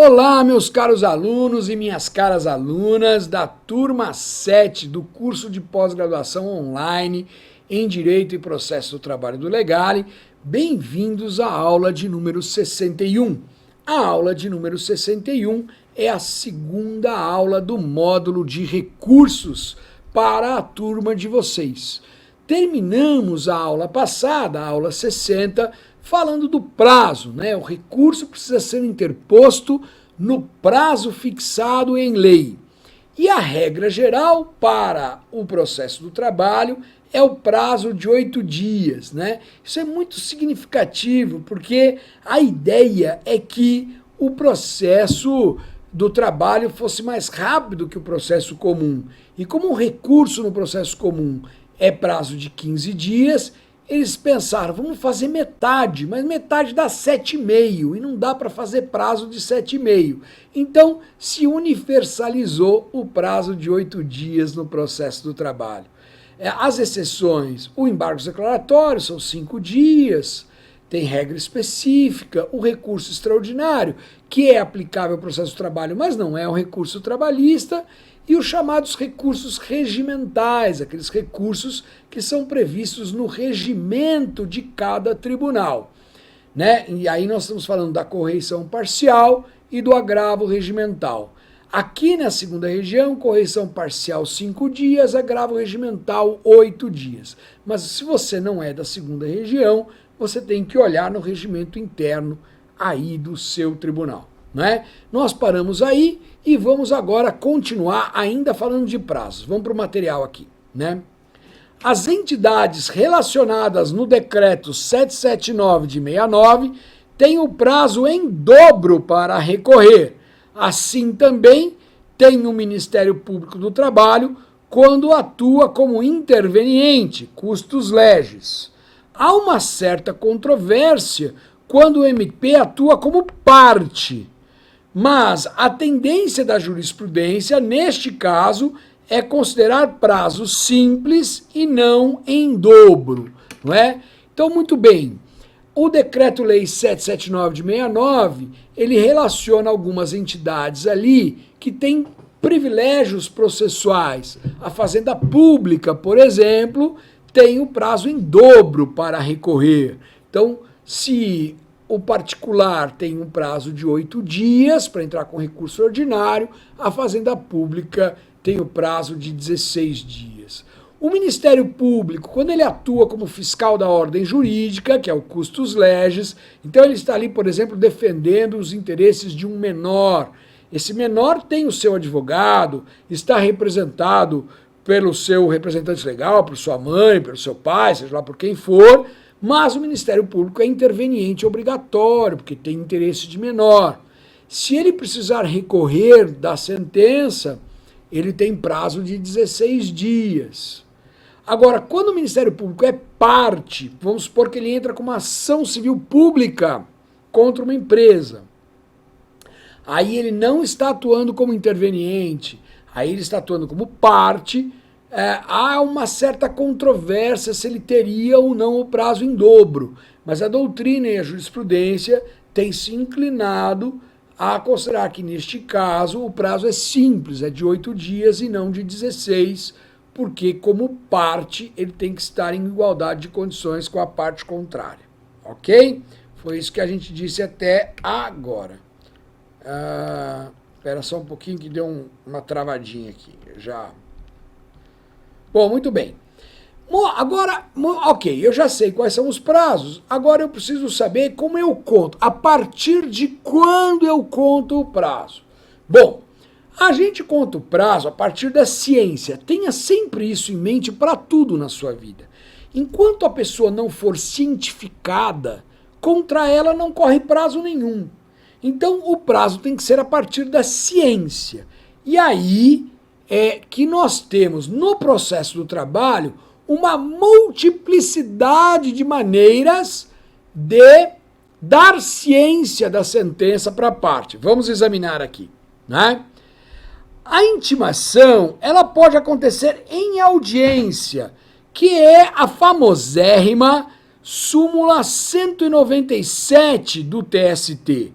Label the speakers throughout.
Speaker 1: Olá, meus caros alunos e minhas caras alunas da turma 7 do curso de pós-graduação online em Direito e Processo do Trabalho do Legale. Bem-vindos à aula de número 61. A aula de número 61 é a segunda aula do módulo de recursos para a turma de vocês. Terminamos a aula passada, a aula 60, falando do prazo, né? O recurso precisa ser interposto no prazo fixado em lei. E a regra geral para o processo do trabalho é o prazo de 8 dias, né? Isso é muito significativo, porque a ideia é que o processo do trabalho fosse mais rápido que o processo comum. E como o recurso no processo comum é prazo de 15 dias, eles pensaram, vamos fazer metade, mas metade dá 7,5 e não dá para fazer prazo de 7,5. Então, se universalizou o prazo de 8 dias no processo do trabalho. As exceções, o embargo declaratório são 5 dias, tem regra específica, o recurso extraordinário, que é aplicável ao processo do trabalho, mas não é um recurso trabalhista, e os chamados recursos regimentais, aqueles recursos que são previstos no regimento de cada tribunal, né? E aí nós estamos falando da correição parcial e do agravo regimental. Aqui na segunda região, correição parcial 5 dias, agravo regimental 8 dias. Mas se você não é da segunda região, você tem que olhar no regimento interno aí do seu tribunal, né? Nós paramos aí e vamos agora continuar ainda falando de prazos. Vamos para o material aqui, né? As entidades relacionadas no decreto 779 de 69 têm o prazo em dobro para recorrer. Assim também tem o Ministério Público do Trabalho quando atua como interveniente, custos legis. Há uma certa controvérsia quando o MP atua como parte, mas a tendência da jurisprudência, neste caso, é considerar prazo simples e não em dobro, não é? Então, muito bem, o Decreto-Lei 779 de 69, ele relaciona algumas entidades ali que têm privilégios processuais. A Fazenda Pública, por exemplo, tem o prazo em dobro para recorrer. Então, se o particular tem um prazo de 8 dias para entrar com recurso ordinário, a Fazenda Pública tem o prazo de 16 dias. O Ministério Público, quando ele atua como fiscal da ordem jurídica, que é o custos legis, então ele está ali, por exemplo, defendendo os interesses de um menor. Esse menor tem o seu advogado, está representado pelo seu representante legal, por sua mãe, pelo seu pai, seja lá por quem for, mas o Ministério Público é interveniente obrigatório, porque tem interesse de menor. Se ele precisar recorrer da sentença, ele tem prazo de 16 dias. Agora, quando o Ministério Público é parte, vamos supor que ele entra com uma ação civil pública contra uma empresa. Aí ele não está atuando como interveniente, aí ele está atuando como parte. Há uma certa controvérsia se ele teria ou não o prazo em dobro, mas a doutrina e a jurisprudência têm se inclinado a considerar que, neste caso, o prazo é simples, é de 8 dias e não de 16, porque, como parte, ele tem que estar em igualdade de condições com a parte contrária. Ok? Foi isso que a gente disse até agora. Espera só um pouquinho que deu uma travadinha aqui. Bom, muito bem. Agora, ok, eu já sei quais são os prazos, agora eu preciso saber como eu conto, a partir de quando eu conto o prazo. Bom, a gente conta o prazo a partir da ciência, tenha sempre isso em mente para tudo na sua vida. Enquanto a pessoa não for cientificada, contra ela não corre prazo nenhum. Então o prazo tem que ser a partir da ciência. E aí é que nós temos no processo do trabalho uma multiplicidade de maneiras de dar ciência da sentença para a parte. Vamos examinar aqui, né? A intimação, ela pode acontecer em audiência, que é a famosérrima súmula 197 do TST.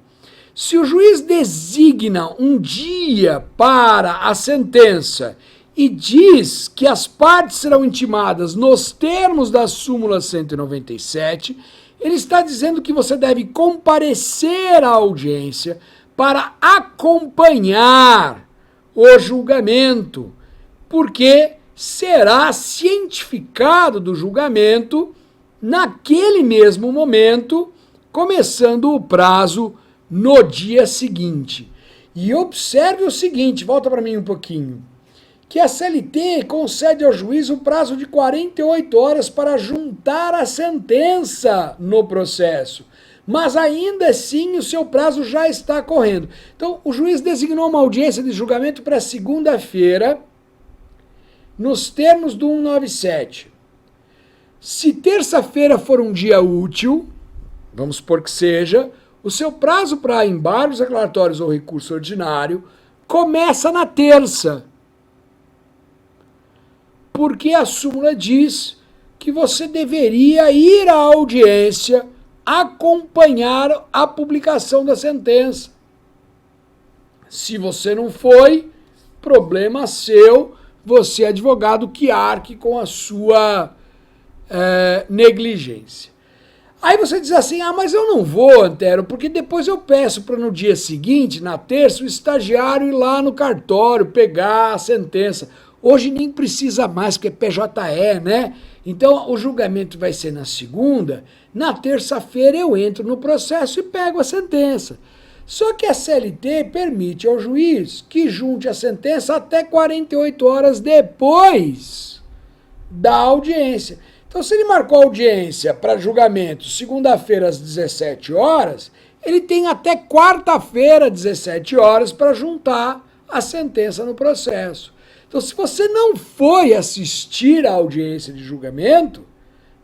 Speaker 1: Se o juiz designa um dia para a sentença e diz que as partes serão intimadas nos termos da súmula 197, ele está dizendo que você deve comparecer à audiência para acompanhar o julgamento, porque será cientificado do julgamento naquele mesmo momento, começando o prazo no dia seguinte. E observe o seguinte, volta para mim um pouquinho, que a CLT concede ao juiz o prazo de 48 horas para juntar a sentença no processo, mas ainda assim o seu prazo já está correndo. Então, o juiz designou uma audiência de julgamento para segunda-feira, nos termos do 197. Se terça-feira for um dia útil, vamos supor que seja, o seu prazo para embargos declaratórios ou recurso ordinário começa na terça. Porque a súmula diz que você deveria ir à audiência acompanhar a publicação da sentença. Se você não foi, problema seu, você, advogado, que arque com a sua negligência. Aí você diz assim, mas eu não vou, Antero, porque depois eu peço para no dia seguinte, na terça, o estagiário ir lá no cartório pegar a sentença. Hoje nem precisa mais, porque é PJE, né? Então o julgamento vai ser na segunda, na terça-feira eu entro no processo e pego a sentença. Só que a CLT permite ao juiz que junte a sentença até 48 horas depois da audiência. Então, se ele marcou a audiência para julgamento segunda-feira às 17 horas, ele tem até quarta-feira, 17 horas, para juntar a sentença no processo. Então, se você não foi assistir à audiência de julgamento,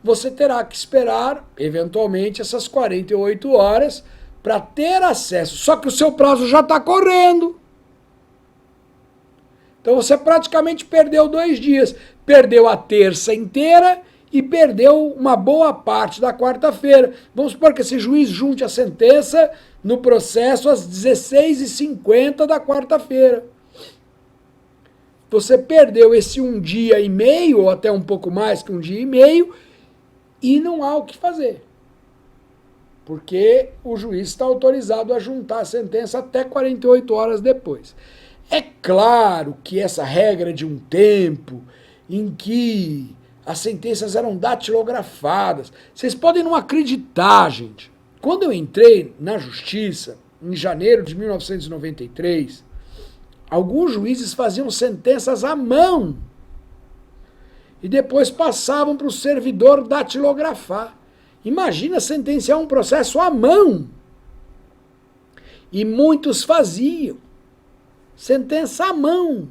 Speaker 1: você terá que esperar, eventualmente, essas 48 horas para ter acesso. Só que o seu prazo já está correndo. Então, você praticamente perdeu 2 dias. Perdeu a terça inteira e perdeu uma boa parte da quarta-feira. Vamos supor que esse juiz junte a sentença no processo às 16h50 da quarta-feira. Você perdeu esse 1 dia e meio, ou até um pouco mais que 1 dia e meio, e não há o que fazer. Porque o juiz está autorizado a juntar a sentença até 48 horas depois. É claro que essa regra de um tempo em que as sentenças eram datilografadas, vocês podem não acreditar, gente. Quando eu entrei na justiça, em janeiro de 1993, alguns juízes faziam sentenças à mão e depois passavam para o servidor datilografar. Imagina sentenciar um processo à mão. E muitos faziam sentença à mão.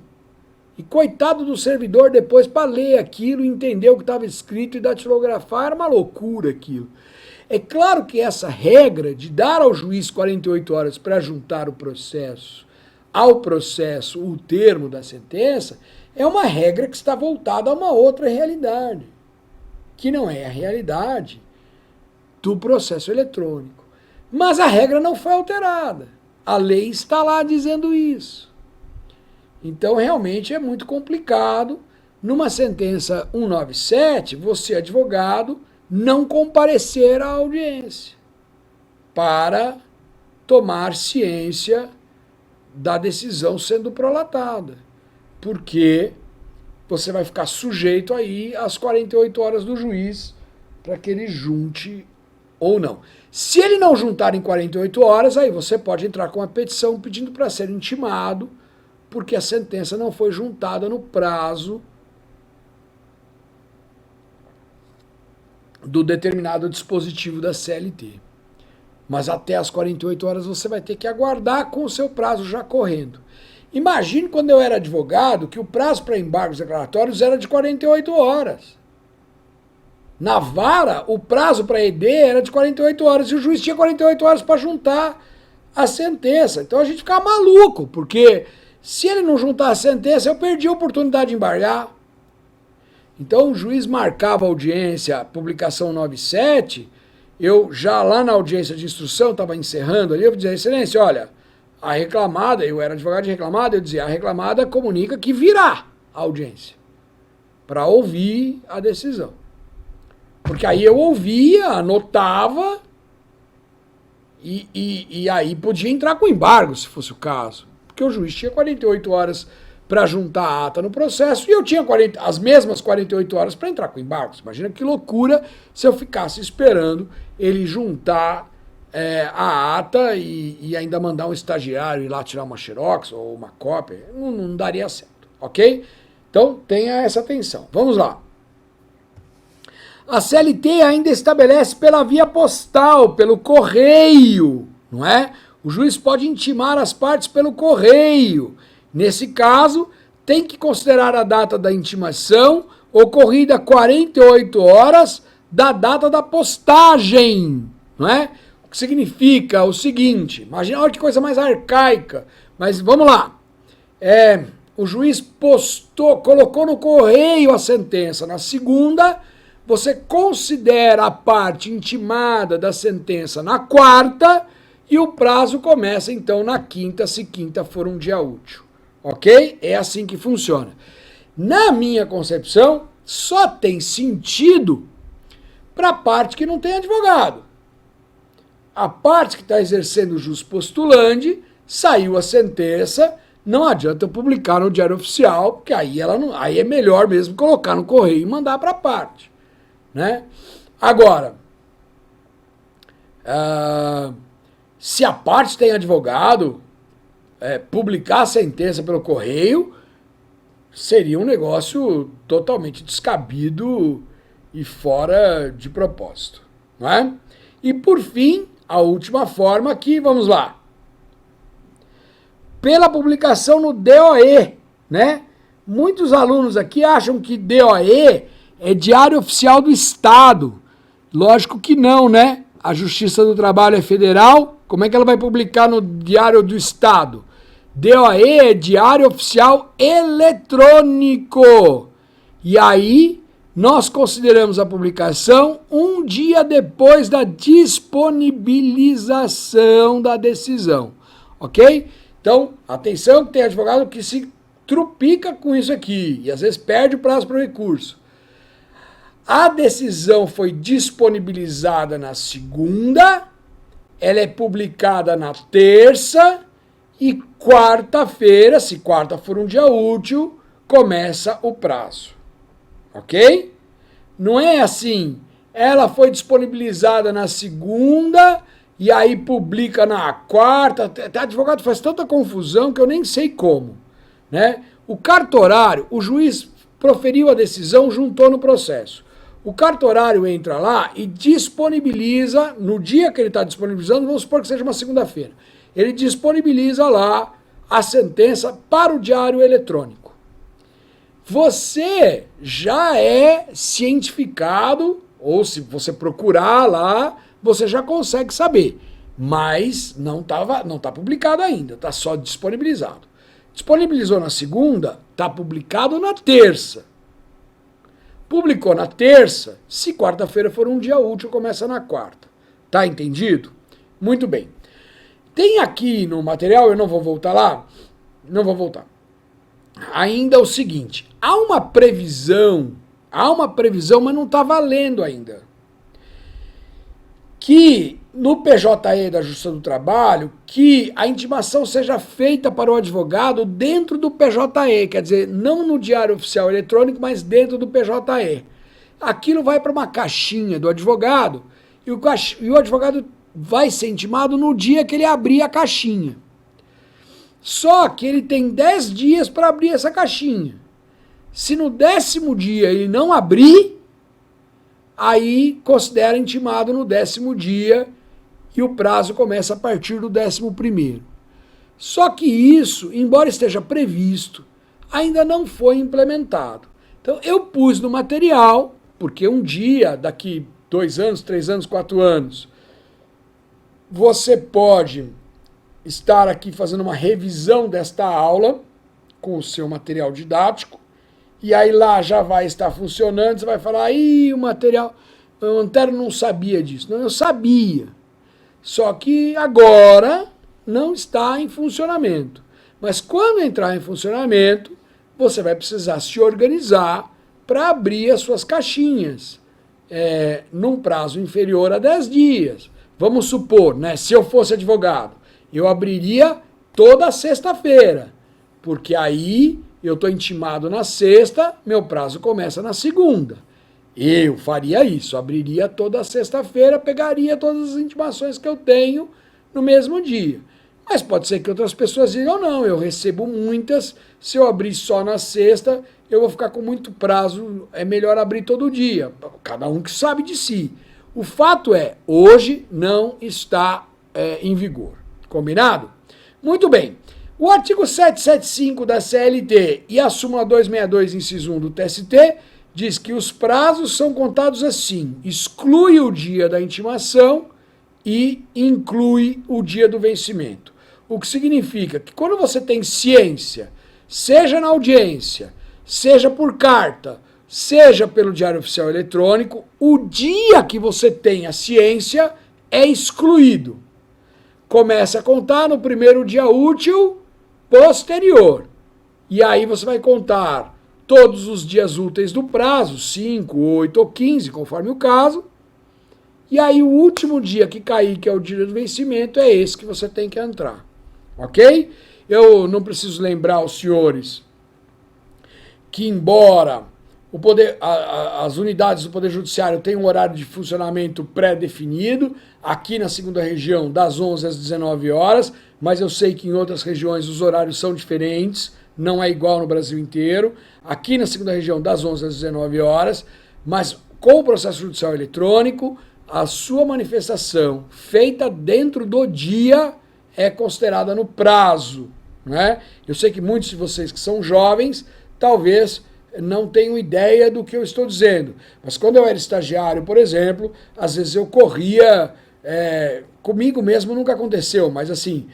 Speaker 1: E coitado do servidor depois para ler aquilo, entender o que estava escrito e datilografar, era uma loucura aquilo. É claro que essa regra de dar ao juiz 48 horas para juntar o processo ao processo o termo da sentença, é uma regra que está voltada a uma outra realidade, que não é a realidade do processo eletrônico. Mas a regra não foi alterada. A lei está lá dizendo isso. Então, realmente é muito complicado, numa sentença 197, você, advogado, não comparecer à audiência para tomar ciência da decisão sendo prolatada, porque você vai ficar sujeito aí às 48 horas do juiz para que ele junte ou não. Se ele não juntar em 48 horas, aí você pode entrar com uma petição pedindo para ser intimado, porque a sentença não foi juntada no prazo do determinado dispositivo da CLT. Mas até as 48 horas você vai ter que aguardar com o seu prazo já correndo. Imagine quando eu era advogado que o prazo para embargos declaratórios era de 48 horas. Na vara, o prazo para ED era de 48 horas e o juiz tinha 48 horas para juntar a sentença. Então a gente ficava maluco, porque se ele não juntar a sentença, eu perdi a oportunidade de embargar. Então o juiz marcava a audiência, a publicação 97, eu já lá na audiência de instrução, estava encerrando ali, eu dizia, excelência, olha, a reclamada, eu era advogado de reclamada, eu dizia, a reclamada comunica que virá a audiência para ouvir a decisão. Porque aí eu ouvia, anotava e aí podia entrar com embargo, se fosse o caso. Porque o juiz tinha 48 horas para juntar a ata no processo e eu tinha as mesmas 48 horas para entrar com embargos. Imagina que loucura se eu ficasse esperando ele juntar a ata e ainda mandar um estagiário ir lá tirar uma xerox ou uma cópia. Não daria certo, ok? Então tenha essa atenção. Vamos lá. A CLT ainda estabelece pela via postal, pelo correio, não é? O juiz pode intimar as partes pelo correio. Nesse caso, tem que considerar a data da intimação ocorrida 48 horas da data da postagem, não é? O que significa o seguinte, imagina, olha que coisa mais arcaica, mas vamos lá. O juiz colocou no correio a sentença na segunda, você considera a parte intimada da sentença na quarta e o prazo começa então na quinta, se quinta for um dia útil. Ok? É assim que funciona. Na minha concepção, só tem sentido para a parte que não tem advogado. A parte que está exercendo o jus postulandi, saiu a sentença, não adianta eu publicar no Diário Oficial, porque aí aí é melhor mesmo colocar no correio e mandar para a parte. Né? Agora, se a parte tem advogado, publicar a sentença pelo correio seria um negócio totalmente descabido e fora de propósito. Não é? E por fim, a última forma aqui, vamos lá. Pela publicação no DOE, né? Muitos alunos aqui acham que DOE é Diário Oficial do Estado. Lógico que não, né? A Justiça do Trabalho é federal, como é que ela vai publicar no Diário do Estado? DOE é Diário Oficial Eletrônico. E aí, nós consideramos a publicação um dia depois da disponibilização da decisão. Ok? Então, atenção que tem advogado que se trupica com isso aqui e às vezes perde o prazo para o recurso. A decisão foi disponibilizada na segunda, ela é publicada na terça e quarta-feira, se quarta for um dia útil, começa o prazo. Ok? Não é assim, ela foi disponibilizada na segunda e aí publica na quarta. Até advogado faz tanta confusão que eu nem sei como. Né? O cartorário, o juiz proferiu a decisão, juntou no processo. O cartorário entra lá e disponibiliza, no dia que ele está disponibilizando, vamos supor que seja uma segunda-feira, ele disponibiliza lá a sentença para o diário eletrônico. Você já é cientificado, ou se você procurar lá, você já consegue saber, mas não está publicado ainda, está só disponibilizado. Disponibilizou na segunda, está publicado na terça. Publicou na terça, se quarta-feira for um dia útil, começa na quarta. Tá entendido? Muito bem. Tem aqui no material, eu não vou voltar lá, não vou voltar. Ainda o seguinte, há uma previsão, mas não está valendo ainda. Que no PJE da Justiça do Trabalho, que a intimação seja feita para o advogado dentro do PJE, quer dizer, não no Diário Oficial Eletrônico, mas dentro do PJE. Aquilo vai para uma caixinha do advogado e o advogado vai ser intimado no dia que ele abrir a caixinha. Só que ele tem 10 dias para abrir essa caixinha. Se no 10º dia ele não abrir, aí considera intimado no 10º dia e o prazo começa a partir do 11º. Só que isso, embora esteja previsto, ainda não foi implementado. Então eu pus no material, porque um dia, daqui 2 anos, 3 anos, 4 anos, você pode estar aqui fazendo uma revisão desta aula com o seu material didático, e aí lá já vai estar funcionando, você vai falar, o material... o Antero não sabia disso. Não, eu sabia. Só que agora não está em funcionamento. Mas quando entrar em funcionamento, você vai precisar se organizar para abrir as suas caixinhas num prazo inferior a 10 dias. Vamos supor, né, se eu fosse advogado, eu abriria toda sexta-feira, porque aí eu estou intimado na sexta, meu prazo começa na segunda. Eu faria isso, abriria toda sexta-feira, pegaria todas as intimações que eu tenho no mesmo dia. Mas pode ser que outras pessoas digam, não, eu recebo muitas, se eu abrir só na sexta, eu vou ficar com muito prazo, é melhor abrir todo dia. Cada um que sabe de si. O fato é, hoje não está em vigor. Combinado? Muito bem. O artigo 775 da CLT e a súmula 262, inciso 1 do TST, diz que os prazos são contados assim, exclui o dia da intimação e inclui o dia do vencimento. O que significa que quando você tem ciência, seja na audiência, seja por carta, seja pelo Diário Oficial Eletrônico, o dia que você tem a ciência é excluído. Começa a contar no primeiro dia útil posterior. E aí você vai contar todos os dias úteis do prazo, 5, 8 ou 15, conforme o caso. E aí o último dia que cair, que é o dia do vencimento, é esse que você tem que entrar. Ok? Eu não preciso lembrar aos senhores que, embora as unidades do Poder Judiciário tenham um horário de funcionamento pré-definido, aqui na segunda região das 11 às 19 horas, mas eu sei que em outras regiões os horários são diferentes, não é igual no Brasil inteiro. Aqui na segunda região das 11 às 19 horas, mas com o processo judicial eletrônico, a sua manifestação feita dentro do dia é considerada no prazo, né? Eu sei que muitos de vocês que são jovens, talvez não tenham ideia do que eu estou dizendo, mas quando eu era estagiário, por exemplo, às vezes eu corria, comigo mesmo nunca aconteceu, mas assim,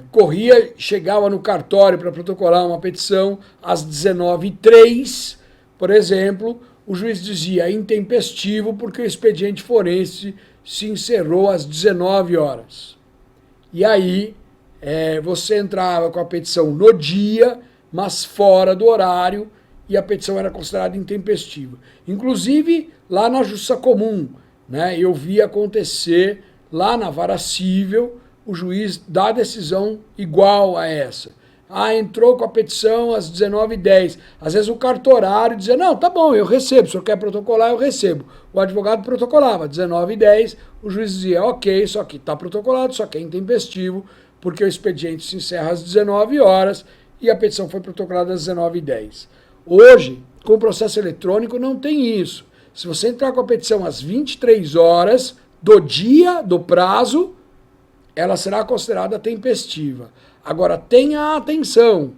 Speaker 1: corria, chegava no cartório para protocolar uma petição às 19h03, por exemplo, o juiz dizia intempestivo porque o expediente forense se encerrou às 19 horas. E aí você entrava com a petição no dia, mas fora do horário, e a petição era considerada intempestiva. Inclusive, lá na Justiça Comum, né, eu vi acontecer, lá na Vara Cível, o juiz dá decisão igual a essa. Entrou com a petição às 19h10. Às vezes o cartorário dizia, não, tá bom, eu recebo, se o senhor quer protocolar, eu recebo. O advogado protocolava, 19h10, o juiz dizia, ok, só que está protocolado, só que é intempestivo, porque o expediente se encerra às 19 horas e a petição foi protocolada às 19h10. Hoje, com o processo eletrônico, não tem isso. Se você entrar com a petição às 23 horas do dia, do prazo, ela será considerada tempestiva. Agora, tenha atenção,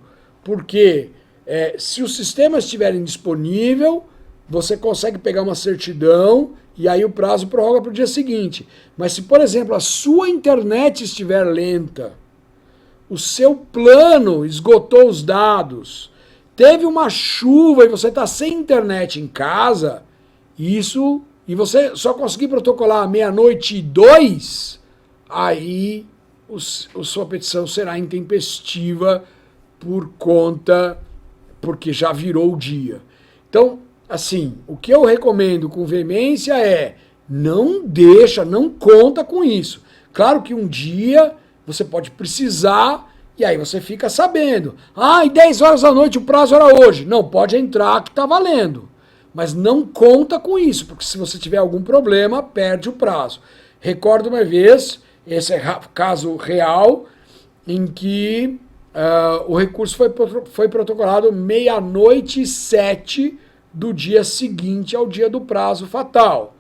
Speaker 1: porque se os sistemas estiverem disponíveis, você consegue pegar uma certidão e aí o prazo prorroga para o dia seguinte. Mas se, por exemplo, a sua internet estiver lenta, o seu plano esgotou os dados, teve uma chuva e você está sem internet em casa, e você só conseguir protocolar à 00:02, aí sua petição será intempestiva porque já virou o dia. Então, assim, o que eu recomendo com veemência é não conta com isso. Claro que um dia você pode precisar e aí você fica sabendo. E 10 horas da noite o prazo era hoje. Não, pode entrar que está valendo. Mas não conta com isso, porque se você tiver algum problema, perde o prazo. Recordo uma vez, esse é caso real, em que o recurso foi protocolado 00:07 do dia seguinte ao dia do prazo fatal.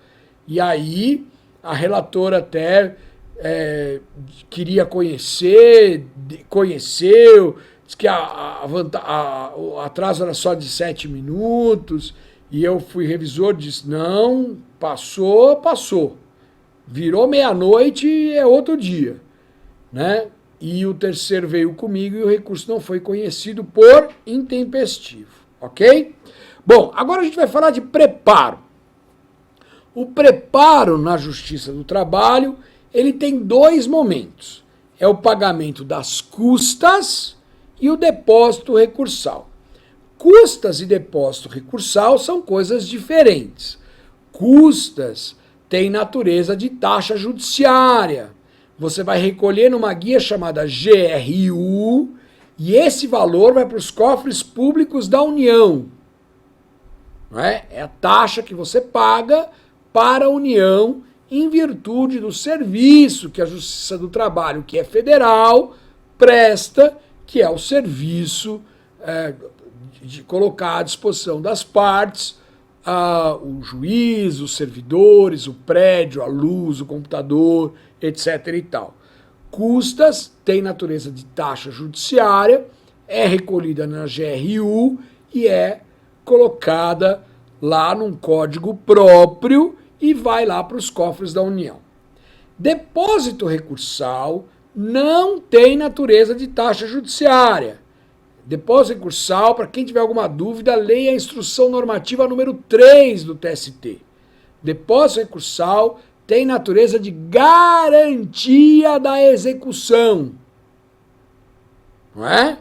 Speaker 1: E aí a relatora até queria conheceu, disse que o atraso era só de 7 minutos, e eu fui revisor, disse, não, passou. Virou 00:00 é outro dia, né? E o terceiro veio comigo e o recurso não foi conhecido por intempestivo, ok? Bom, agora a gente vai falar de preparo. O preparo na Justiça do Trabalho, ele tem dois momentos. É o pagamento das custas e o depósito recursal. Custas e depósito recursal são coisas diferentes. Custas têm natureza de taxa judiciária. Você vai recolher numa guia chamada GRU e esse valor vai para os cofres públicos da União. Não é? É a taxa que você paga para a União em virtude do serviço que a Justiça do Trabalho, que é federal, presta, que é o serviço de colocar à disposição das partes o juiz, os servidores, o prédio, a luz, o computador, etc. e tal. Custas tem natureza de taxa judiciária, é recolhida na GRU e é colocada lá num código próprio e vai lá para os cofres da União. Depósito recursal não tem natureza de taxa judiciária. Depósito recursal, para quem tiver alguma dúvida, leia a instrução normativa número 3 do TST. Depósito recursal tem natureza de garantia da execução. Não é?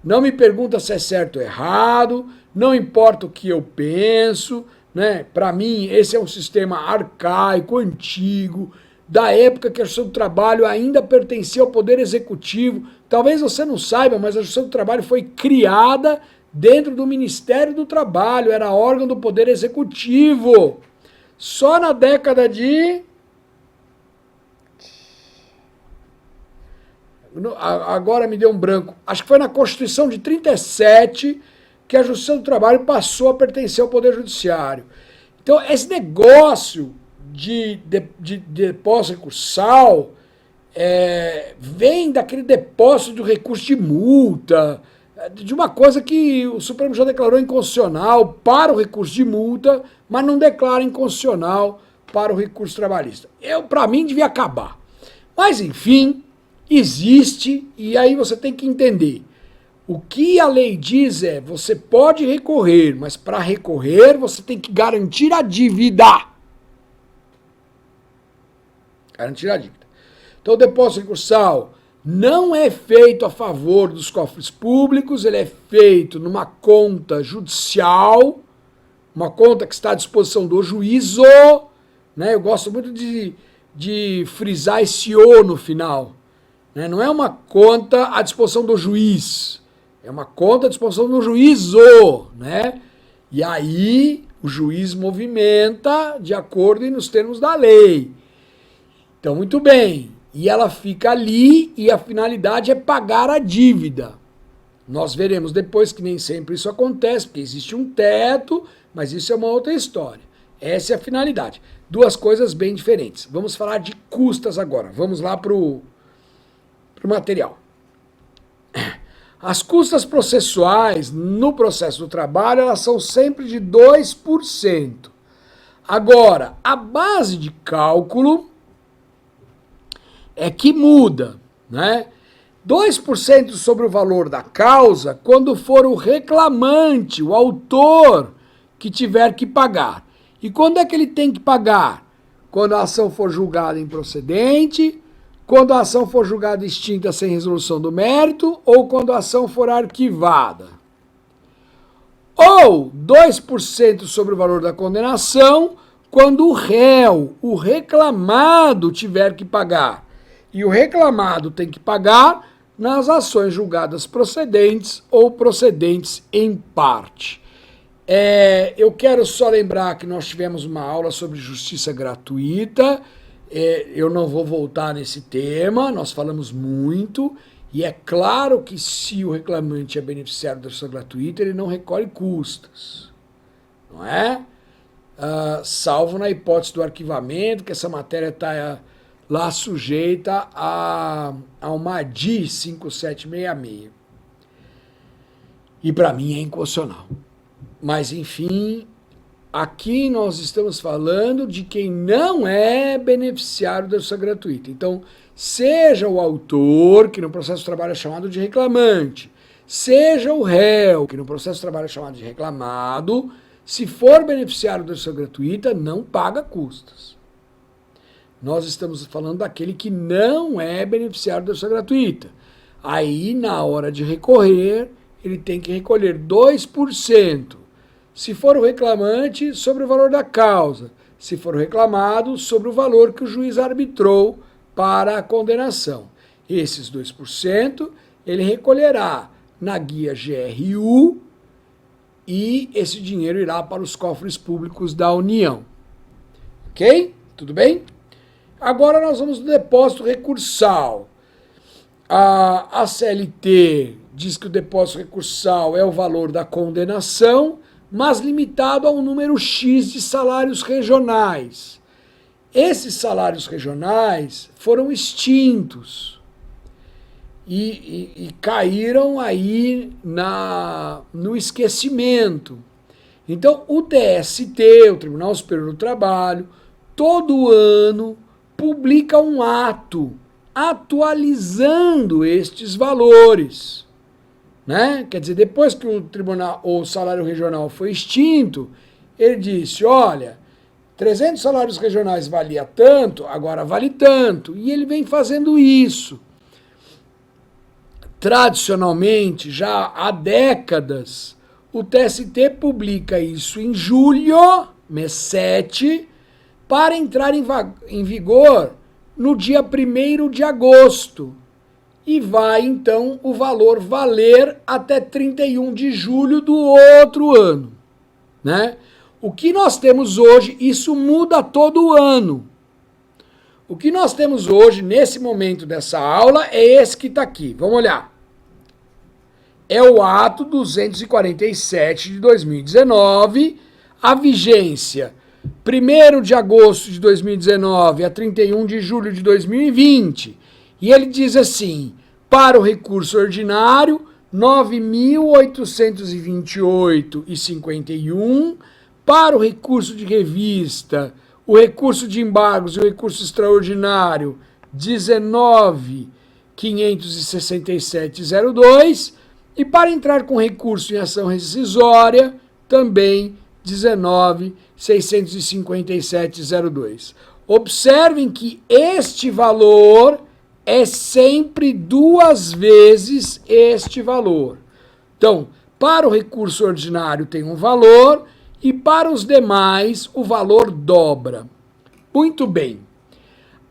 Speaker 1: Não me pergunta se é certo ou errado, não importa o que eu penso, né? Para mim, esse é um sistema arcaico, antigo, da época que a Justiça do Trabalho ainda pertencia ao Poder Executivo. Talvez você não saiba, mas a Justiça do Trabalho foi criada dentro do Ministério do Trabalho, era órgão do Poder Executivo. Só na década de... Agora me deu um branco. Acho que foi na Constituição de 37 que a Justiça do Trabalho passou a pertencer ao Poder Judiciário. Então, esse negócio de depósito recursal vem daquele depósito do recurso de multa, de uma coisa que o Supremo já declarou inconstitucional para o recurso de multa, mas não declara inconstitucional para o recurso trabalhista. Para mim, devia acabar. Mas, enfim, existe, e aí você tem que entender. O que a lei diz é, você pode recorrer, mas para recorrer você tem que garantir a dívida. Garantir a dívida. Então, o depósito recursal não é feito a favor dos cofres públicos, ele é feito numa conta judicial, uma conta que está à disposição do juízo, né? Eu gosto muito de frisar esse O no final, né? Não é uma conta à disposição do juiz, é uma conta à disposição do juízo, né? E aí o juiz movimenta de acordo e nos termos da lei. Então, muito bem. E ela fica ali e a finalidade é pagar a dívida. Nós veremos depois que nem sempre isso acontece, porque existe um teto, mas isso é uma outra história. Essa é a finalidade. Duas coisas bem diferentes. Vamos falar de custas agora. Vamos lá para o material. As custas processuais no processo do trabalho, elas são sempre de 2%. Agora, a base de cálculo é que muda, né? 2% sobre o valor da causa quando for o reclamante, o autor, que tiver que pagar. E quando é que ele tem que pagar? Quando a ação for julgada improcedente, quando a ação for julgada extinta sem resolução do mérito ou quando a ação for arquivada. Ou 2% sobre o valor da condenação quando o réu, o reclamado, tiver que pagar. E o reclamado tem que pagar nas ações julgadas procedentes ou procedentes em parte. Eu quero só lembrar que nós tivemos uma aula sobre justiça gratuita. Eu não vou voltar nesse tema, nós falamos muito. E é claro que se o reclamante é beneficiário da justiça gratuita, ele não recolhe custas. Não é? Salvo na hipótese do arquivamento, que essa matéria está lá sujeita a uma ADI 5766. E para mim é inconstitucional. Mas, enfim, aqui nós estamos falando de quem não é beneficiário da justiça gratuita. Então, seja o autor, que no processo de trabalho é chamado de reclamante, seja o réu, que no processo de trabalho é chamado de reclamado, Se for beneficiário da doação gratuita, não paga custas. Nós estamos falando daquele que não é beneficiário da doação gratuita. Aí, na hora de recorrer, ele tem que recolher 2%. Se for o reclamante, sobre o valor da causa. Se for o reclamado, sobre o valor que o juiz arbitrou para a condenação. Esses 2% ele recolherá na guia GRU e esse dinheiro irá para os cofres públicos da União. Ok? Tudo bem? Agora nós vamos no depósito recursal. A CLT diz que o depósito recursal é o valor da condenação, mas limitado a um número X de salários regionais. Esses salários regionais foram extintos e caíram aí no esquecimento. Então, o TST, o Tribunal Superior do Trabalho, todo ano publica um ato atualizando estes valores. Né? Quer dizer, depois que o salário regional foi extinto, ele disse, olha, 300 salários regionais valia tanto, agora vale tanto. E ele vem fazendo isso. Tradicionalmente, já há décadas, o TST publica isso em julho, mês 7, para entrar em vigor no dia 1º de agosto. E vai, então, o valor valer até 31 de julho do outro ano. Né? O que nós temos hoje, isso muda todo ano. O que nós temos hoje, nesse momento dessa aula, é esse que está aqui. Vamos olhar. É o ato 247 de 2019, a vigência 1º de agosto de 2019 a 31 de julho de 2020. E ele diz assim, para o recurso ordinário, 9.828,51, para o recurso de revista, o recurso de embargos e o recurso extraordinário, 19.567,02, e para entrar com recurso em ação rescisória, também 19.657,02. Observem que este valor é sempre 2 vezes este valor. Então, para o recurso ordinário tem um valor e para os demais o valor dobra. Muito bem.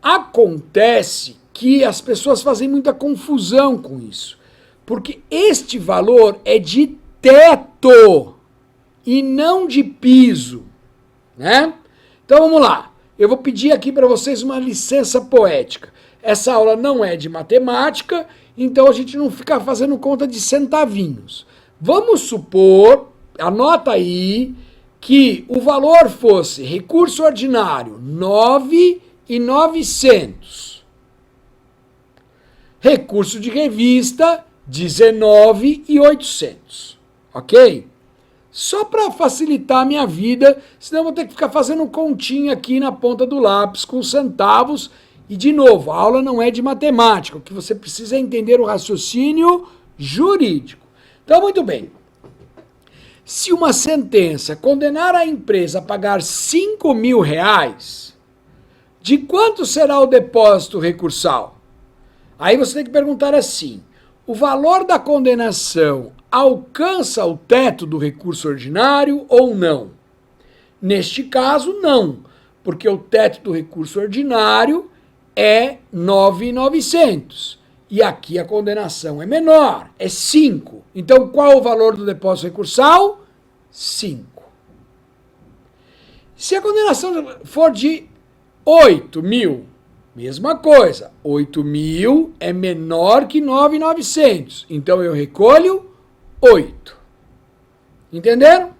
Speaker 1: Acontece que as pessoas fazem muita confusão com isso, porque este valor é de teto e não de piso, né? Então vamos lá. Eu vou pedir aqui para vocês uma licença poética. Essa aula não é de matemática, então a gente não fica fazendo conta de centavinhos. Vamos supor, anota aí, que o valor fosse recurso ordinário 9.900. Recurso de revista 19.800. Ok? Só para facilitar a minha vida, senão eu vou ter que ficar fazendo continha aqui na ponta do lápis com centavos. E, de novo, a aula não é de matemática, o que você precisa é entender o raciocínio jurídico. Então, muito bem. Se uma sentença condenar a empresa a pagar R$5.000, de quanto será o depósito recursal? Aí você tem que perguntar assim, o valor da condenação alcança o teto do recurso ordinário ou não? Neste caso, não, porque o teto do recurso ordinário é 9.900. E aqui a condenação é menor, é 5. Então, qual o valor do depósito recursal? 5. Se a condenação for de 8.000, mesma coisa. 8.000 é menor que 9.900. Então, eu recolho 8. Entenderam?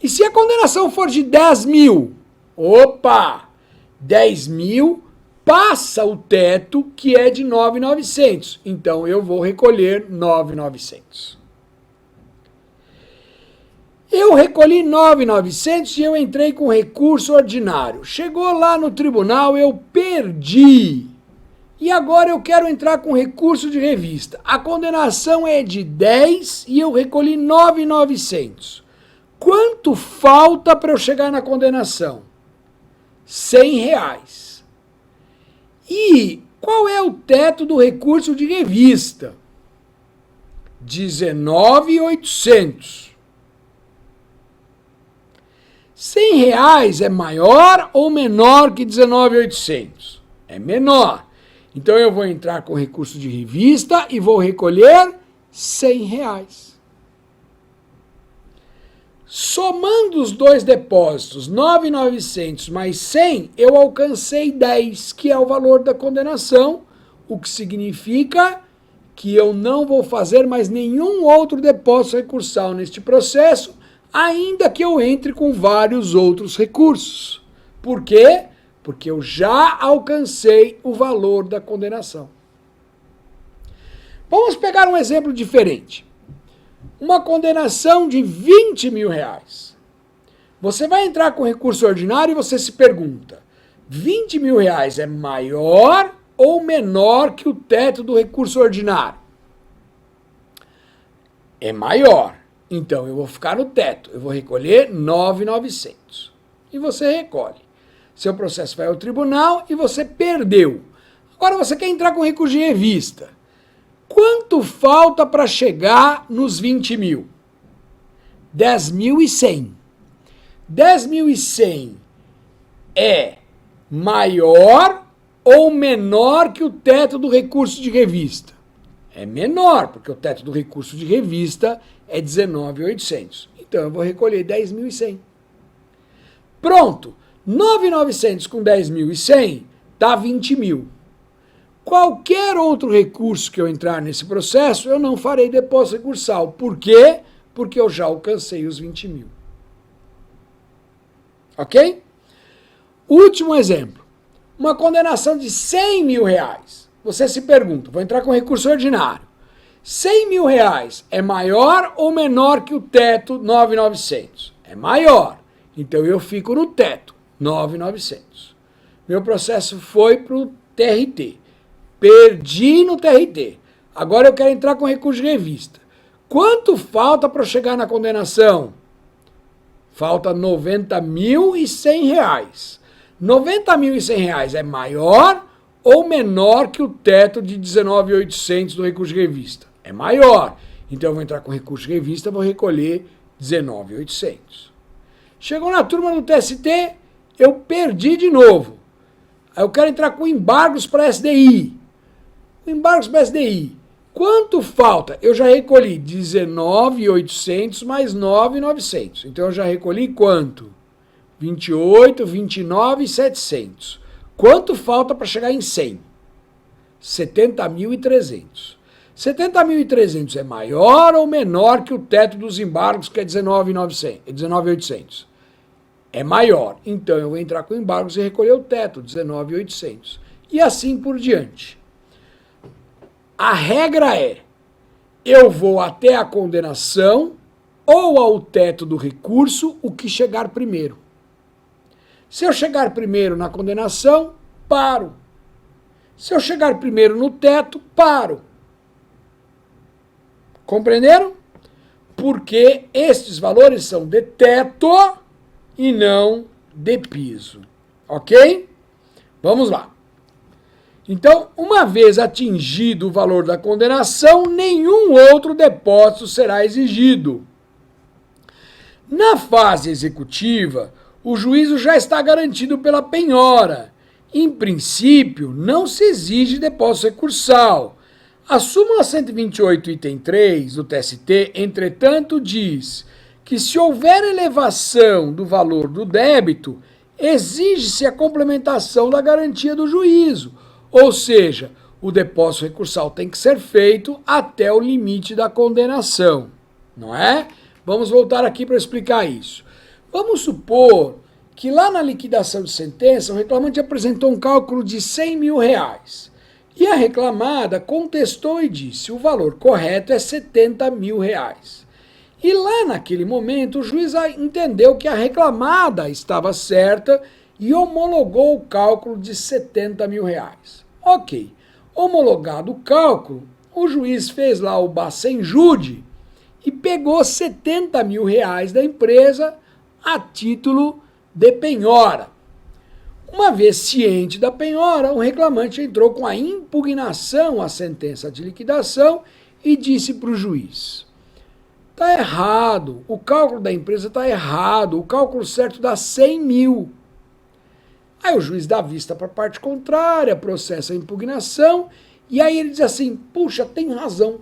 Speaker 1: E se a condenação for de 10.000? Opa! 10.000 passa o teto, que é de 9.900. Então, eu vou recolher 9.900. Eu recolhi 9.900 e eu entrei com recurso ordinário. Chegou lá no tribunal, eu perdi. E agora eu quero entrar com recurso de revista. A condenação é de 10 e eu recolhi 9.900. Quanto falta para eu chegar na condenação? R$100. E qual é o teto do recurso de revista? R$19.800. R$100 é maior ou menor que 19.800? É menor. Então eu vou entrar com recurso de revista e vou recolher R$100. Somando os dois depósitos, 9.900 mais 100, eu alcancei 10, que é o valor da condenação, o que significa que eu não vou fazer mais nenhum outro depósito recursal neste processo, ainda que eu entre com vários outros recursos. Por quê? Porque eu já alcancei o valor da condenação. Vamos pegar um exemplo diferente. Uma condenação de R$20.000. Você vai entrar com recurso ordinário e você se pergunta, R$20.000 é maior ou menor que o teto do recurso ordinário? É maior. Então eu vou ficar no teto, eu vou recolher 9.900. E você recolhe. Seu processo vai ao tribunal e você perdeu. Agora você quer entrar com recurso de revista. Quanto falta para chegar nos 20.000? 10.100. 10.100 é maior ou menor que o teto do recurso de revista? É menor, porque o teto do recurso de revista é 19.800. Então eu vou recolher 10.100. Pronto. 9.900 com 10.100 dá 20.000. Qualquer outro recurso que eu entrar nesse processo, eu não farei depósito recursal. Por quê? Porque eu já alcancei os 20.000. Ok? Último exemplo. Uma condenação de R$100.000. Você se pergunta, vou entrar com recurso ordinário. R$100.000 é maior ou menor que o teto 9.900? É maior. Então eu fico no teto, 9.900. Meu processo foi para o TRT. Perdi no TRT. Agora eu quero entrar com recurso de revista. Quanto falta para chegar na condenação? Falta R$90.100. R$90.100 é maior ou menor que o teto de 19.800 do recurso de revista? É maior. Então eu vou entrar com recurso de revista, vou recolher 19.800. Chegou na turma do TST, eu perdi de novo. Aí eu quero entrar com embargos para SDI. Embargos para SDI. Quanto falta? Eu já recolhi 19.800 mais 9.900. Então eu já recolhi quanto? 28, 29.700. Quanto falta para chegar em 100? 70.300. 70.300 é maior ou menor que o teto dos embargos, que é 19.800? É maior. Então eu vou entrar com embargos e recolher o teto, 19.800. E assim por diante. A regra é, eu vou até a condenação ou ao teto do recurso, o que chegar primeiro. Se eu chegar primeiro na condenação, paro. Se eu chegar primeiro no teto, paro. Compreenderam? Porque estes valores são de teto e não de piso. Ok? Vamos lá. Então, uma vez atingido o valor da condenação, nenhum outro depósito será exigido. Na fase executiva, o juízo já está garantido pela penhora. Em princípio, não se exige depósito recursal. A súmula 128, item 3 do TST, entretanto, diz que se houver elevação do valor do débito, exige-se a complementação da garantia do juízo. Ou seja, o depósito recursal tem que ser feito até o limite da condenação, não é? Vamos voltar aqui para explicar isso. Vamos supor que lá na liquidação de sentença o reclamante apresentou um cálculo de R$100.000 e a reclamada contestou e disse o valor correto é R$70.000. E lá naquele momento o juiz entendeu que a reclamada estava certa e homologou o cálculo de R$70.000. Ok, homologado o cálculo, o juiz fez lá o bacenjude e pegou 70 mil reais da empresa a título de penhora. Uma vez ciente da penhora, o reclamante entrou com a impugnação à sentença de liquidação e disse para o juiz: está errado, o cálculo da empresa está errado, o cálculo certo dá 100 mil. Aí o juiz dá vista para a parte contrária, processa a impugnação, e aí ele diz assim: puxa, tem razão.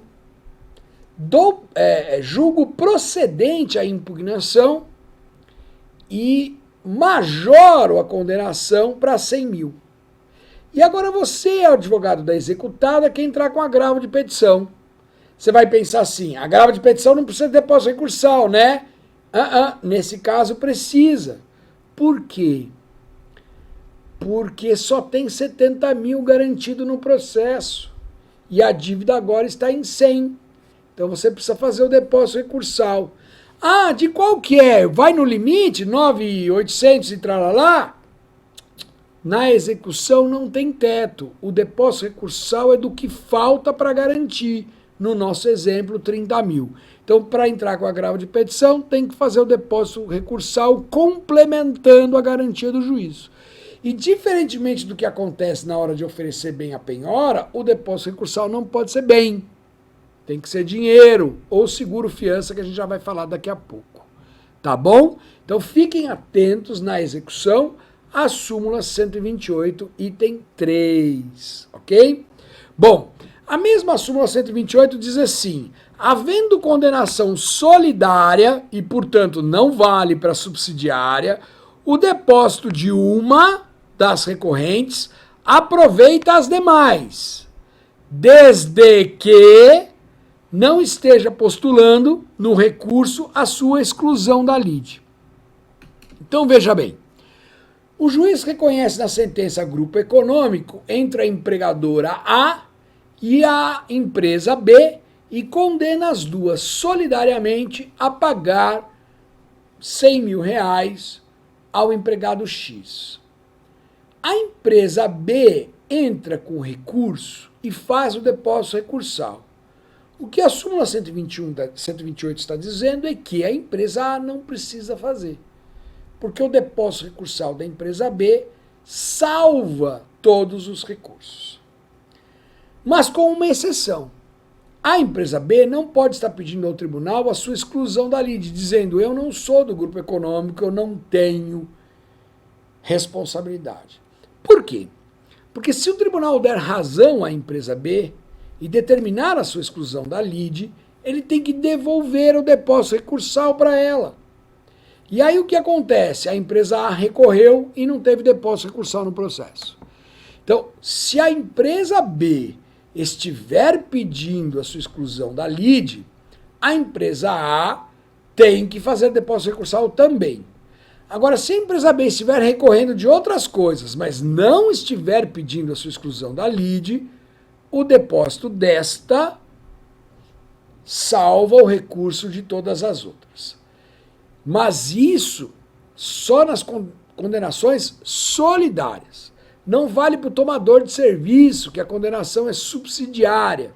Speaker 1: Julgo procedente a impugnação e majoro a condenação para 100 mil. E agora você, advogado da executada, quer entrar com agravo de petição. Você vai pensar assim: agravo de petição não precisa de depósito recursal, né? Nesse caso precisa. Por quê? Porque só tem 70 mil garantido no processo. E a dívida agora está em 100. Então você precisa fazer o depósito recursal. Ah, de qual que é? Vai no limite? 9.800 e tralalá? Na execução não tem teto. O depósito recursal é do que falta para garantir. No nosso exemplo, 30 mil. Então, para entrar com agravo de petição, tem que fazer o depósito recursal complementando a garantia do juízo. E, diferentemente do que acontece na hora de oferecer bem a penhora, o depósito recursal não pode ser bem. Tem que ser dinheiro ou seguro-fiança, que a gente já vai falar daqui a pouco. Tá bom? Então, fiquem atentos na execução à súmula 128, item 3. Ok? Bom, a mesma súmula 128 diz assim: havendo condenação solidária, e portanto não vale para subsidiária, o depósito de uma das recorrentes aproveita as demais, desde que não esteja postulando no recurso a sua exclusão da lide. Então veja bem, o juiz reconhece na sentença grupo econômico entre a empregadora A e a empresa B e condena as duas solidariamente a pagar 100 mil reais ao empregado X. A empresa B entra com recurso e faz o depósito recursal. O que a súmula 128 está dizendo é que a empresa A não precisa fazer, porque o depósito recursal da empresa B salva todos os recursos. Mas com uma exceção. A empresa B não pode estar pedindo ao tribunal a sua exclusão da lide, dizendo: eu não sou do grupo econômico, eu não tenho responsabilidade. Por quê? Porque se o tribunal der razão à empresa B e determinar a sua exclusão da lide, ele tem que devolver o depósito recursal para ela. E aí o que acontece? A empresa A recorreu e não teve depósito recursal no processo. Então, se a empresa B estiver pedindo a sua exclusão da lide, a empresa A tem que fazer depósito recursal também. Agora, se a empresa B estiver recorrendo de outras coisas, mas não estiver pedindo a sua exclusão da lide, o depósito desta salva o recurso de todas as outras. Mas isso só nas condenações solidárias. Não vale para o tomador de serviço, que a condenação é subsidiária.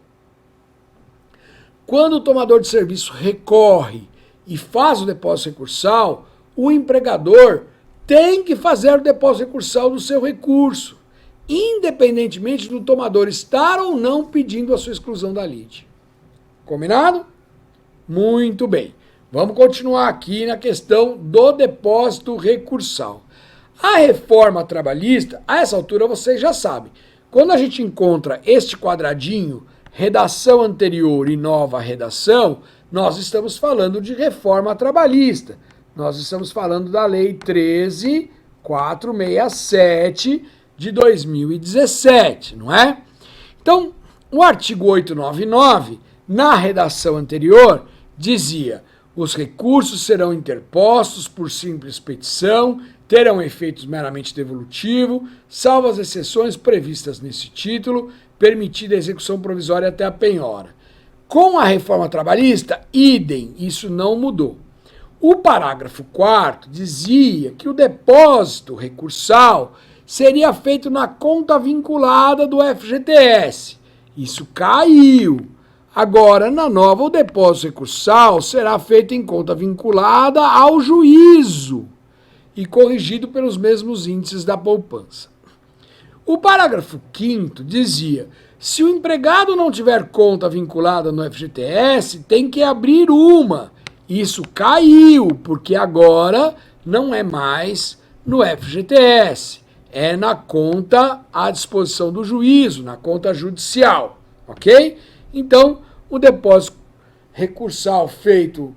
Speaker 1: Quando o tomador de serviço recorre e faz o depósito recursal, o empregador tem que fazer o depósito recursal do seu recurso, independentemente do tomador estar ou não pedindo a sua exclusão da lide. Combinado? Muito bem. Vamos continuar aqui na questão do depósito recursal. A reforma trabalhista, a essa altura vocês já sabem, quando a gente encontra este quadradinho, redação anterior e nova redação, nós estamos falando de reforma trabalhista. Nós estamos falando da Lei 13.467 de 2017, não é? Então, o artigo 899, na redação anterior, dizia: os recursos serão interpostos por simples petição, terão efeitos meramente devolutivos, salvo as exceções previstas nesse título, permitida a execução provisória até a penhora. Com a reforma trabalhista, idem, isso não mudou. O parágrafo 4º dizia que o depósito recursal seria feito na conta vinculada do FGTS. Isso caiu. Agora, na nova, o depósito recursal será feito em conta vinculada ao juízo e corrigido pelos mesmos índices da poupança. O parágrafo 5º dizia: se o empregado não tiver conta vinculada no FGTS, tem que abrir uma. Isso caiu, porque agora não é mais no FGTS, é na conta à disposição do juízo, na conta judicial, ok? Então, o depósito recursal feito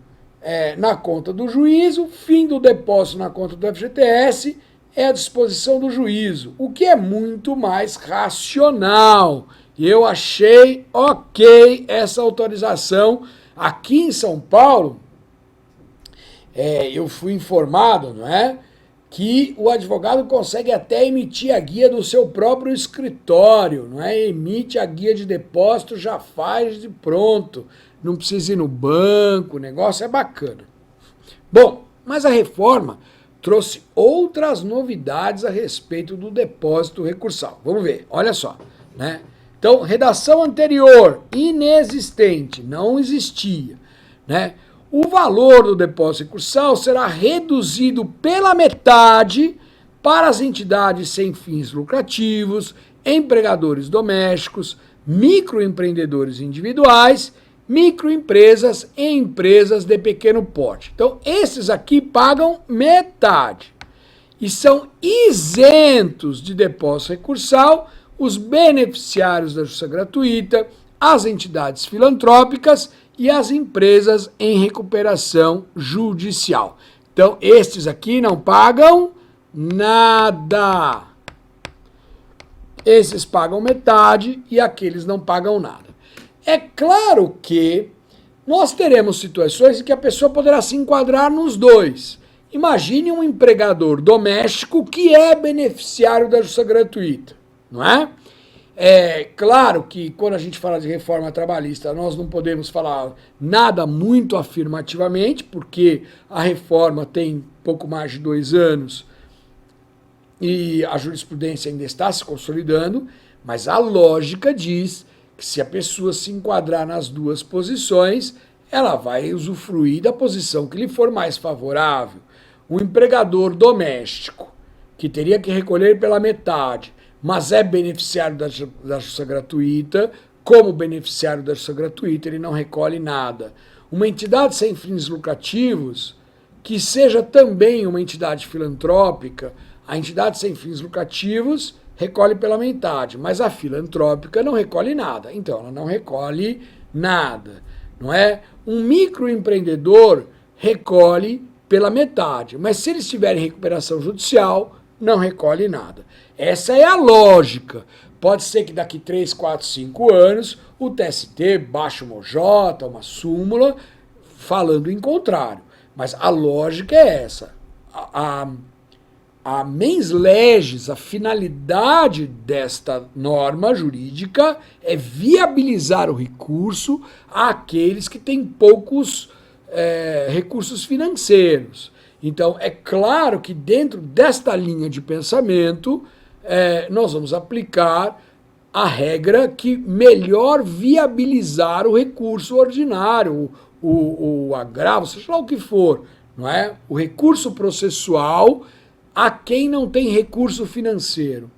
Speaker 1: na conta do juízo, fim do depósito na conta do FGTS, é à disposição do juízo, o que é muito mais racional. E eu achei ok essa autorização. Aqui em São Paulo, eu fui informado, não é, que o advogado consegue até emitir a guia do seu próprio escritório, não é? Emite a guia de depósito, já faz de pronto, não precisa ir no banco, o negócio é bacana. Bom, mas a reforma trouxe outras novidades a respeito do depósito recursal. Vamos ver, olha só, né? Então, redação anterior, inexistente, não existia, né? O valor do depósito recursal será reduzido pela metade para as entidades sem fins lucrativos, empregadores domésticos, microempreendedores individuais, microempresas e empresas de pequeno porte. Então, esses aqui pagam metade e são isentos de depósito recursal os beneficiários da justiça gratuita, as entidades filantrópicas e as empresas em recuperação judicial. Então, estes aqui não pagam nada. Esses pagam metade e aqueles não pagam nada. É claro que nós teremos situações em que a pessoa poderá se enquadrar nos dois. Imagine um empregador doméstico que é beneficiário da justiça gratuita, não é? É claro que quando a gente fala de reforma trabalhista, nós não podemos falar nada muito afirmativamente, porque a reforma tem pouco mais de 2 anos e a jurisprudência ainda está se consolidando, mas a lógica diz que se a pessoa se enquadrar nas duas posições, ela vai usufruir da posição que lhe for mais favorável. O empregador doméstico, que teria que recolher pela metade, mas é beneficiário da justiça gratuita, como beneficiário da justiça gratuita, ele não recolhe nada. Uma entidade sem fins lucrativos, que seja também uma entidade filantrópica, a entidade sem fins lucrativos recolhe pela metade, mas a filantrópica não recolhe nada, então ela não recolhe nada, não é? Um microempreendedor recolhe pela metade, mas se eles tiverem recuperação judicial, não recolhe nada. Essa é a lógica. Pode ser que daqui 3, 4, 5 anos o TST baixe uma OJ, uma súmula, falando em contrário. Mas a lógica é essa. A mens legis, a finalidade desta norma jurídica é viabilizar o recurso àqueles que têm poucos recursos financeiros. Então, é claro que dentro desta linha de pensamento, nós vamos aplicar a regra que melhor viabilizar o recurso ordinário, o agravo, seja lá o que for, não é? O recurso processual a quem não tem recurso financeiro.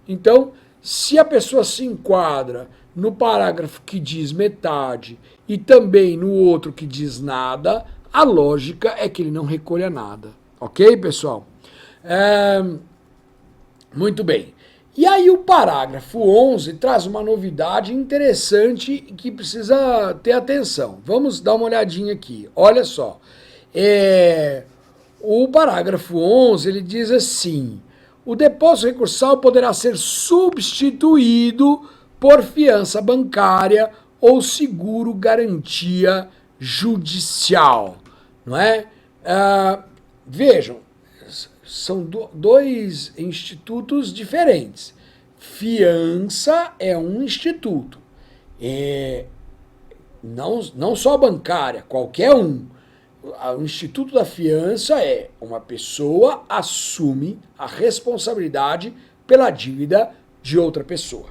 Speaker 1: Então, se a pessoa se enquadra no parágrafo que diz metade e também no outro que diz nada, a lógica é que ele não recolha nada. Ok, pessoal? Muito bem. E aí o parágrafo 11 traz uma novidade interessante que precisa ter atenção. Vamos dar uma olhadinha aqui. Olha só. O parágrafo 11, ele diz assim: o depósito recursal poderá ser substituído por fiança bancária ou seguro garantia judicial, não é? Vejam, são dois institutos diferentes. Fiança é um instituto, não só bancária, qualquer um. O instituto da fiança é uma pessoa assume a responsabilidade pela dívida de outra pessoa.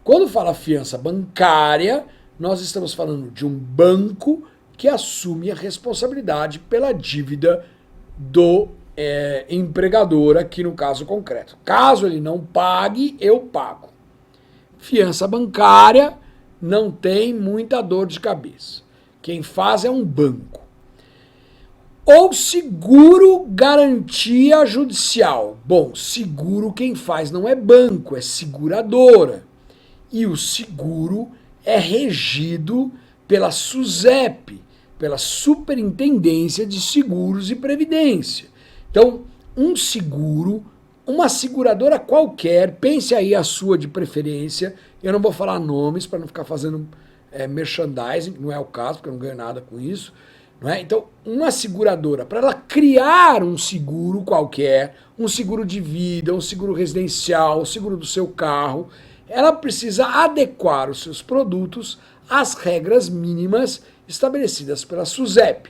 Speaker 1: Quando fala fiança bancária, nós estamos falando de um banco que assume a responsabilidade pela dívida do empregador, aqui no caso concreto. Caso ele não pague, eu pago. Fiança bancária não tem muita dor de cabeça. Quem faz é um banco. Ou seguro garantia judicial. Bom, seguro quem faz não é banco, é seguradora. E o seguro é regido pela SUSEP, pela Superintendência de Seguros e Previdência. Então, um seguro, uma seguradora qualquer, pense aí a sua de preferência, eu não vou falar nomes para não ficar fazendo merchandising, não é o caso, porque eu não ganho nada com isso. Não é? Então, uma seguradora, para ela criar um seguro qualquer, um seguro de vida, um seguro residencial, um seguro do seu carro, ela precisa adequar os seus produtos às regras mínimas estabelecidas pela SUSEP.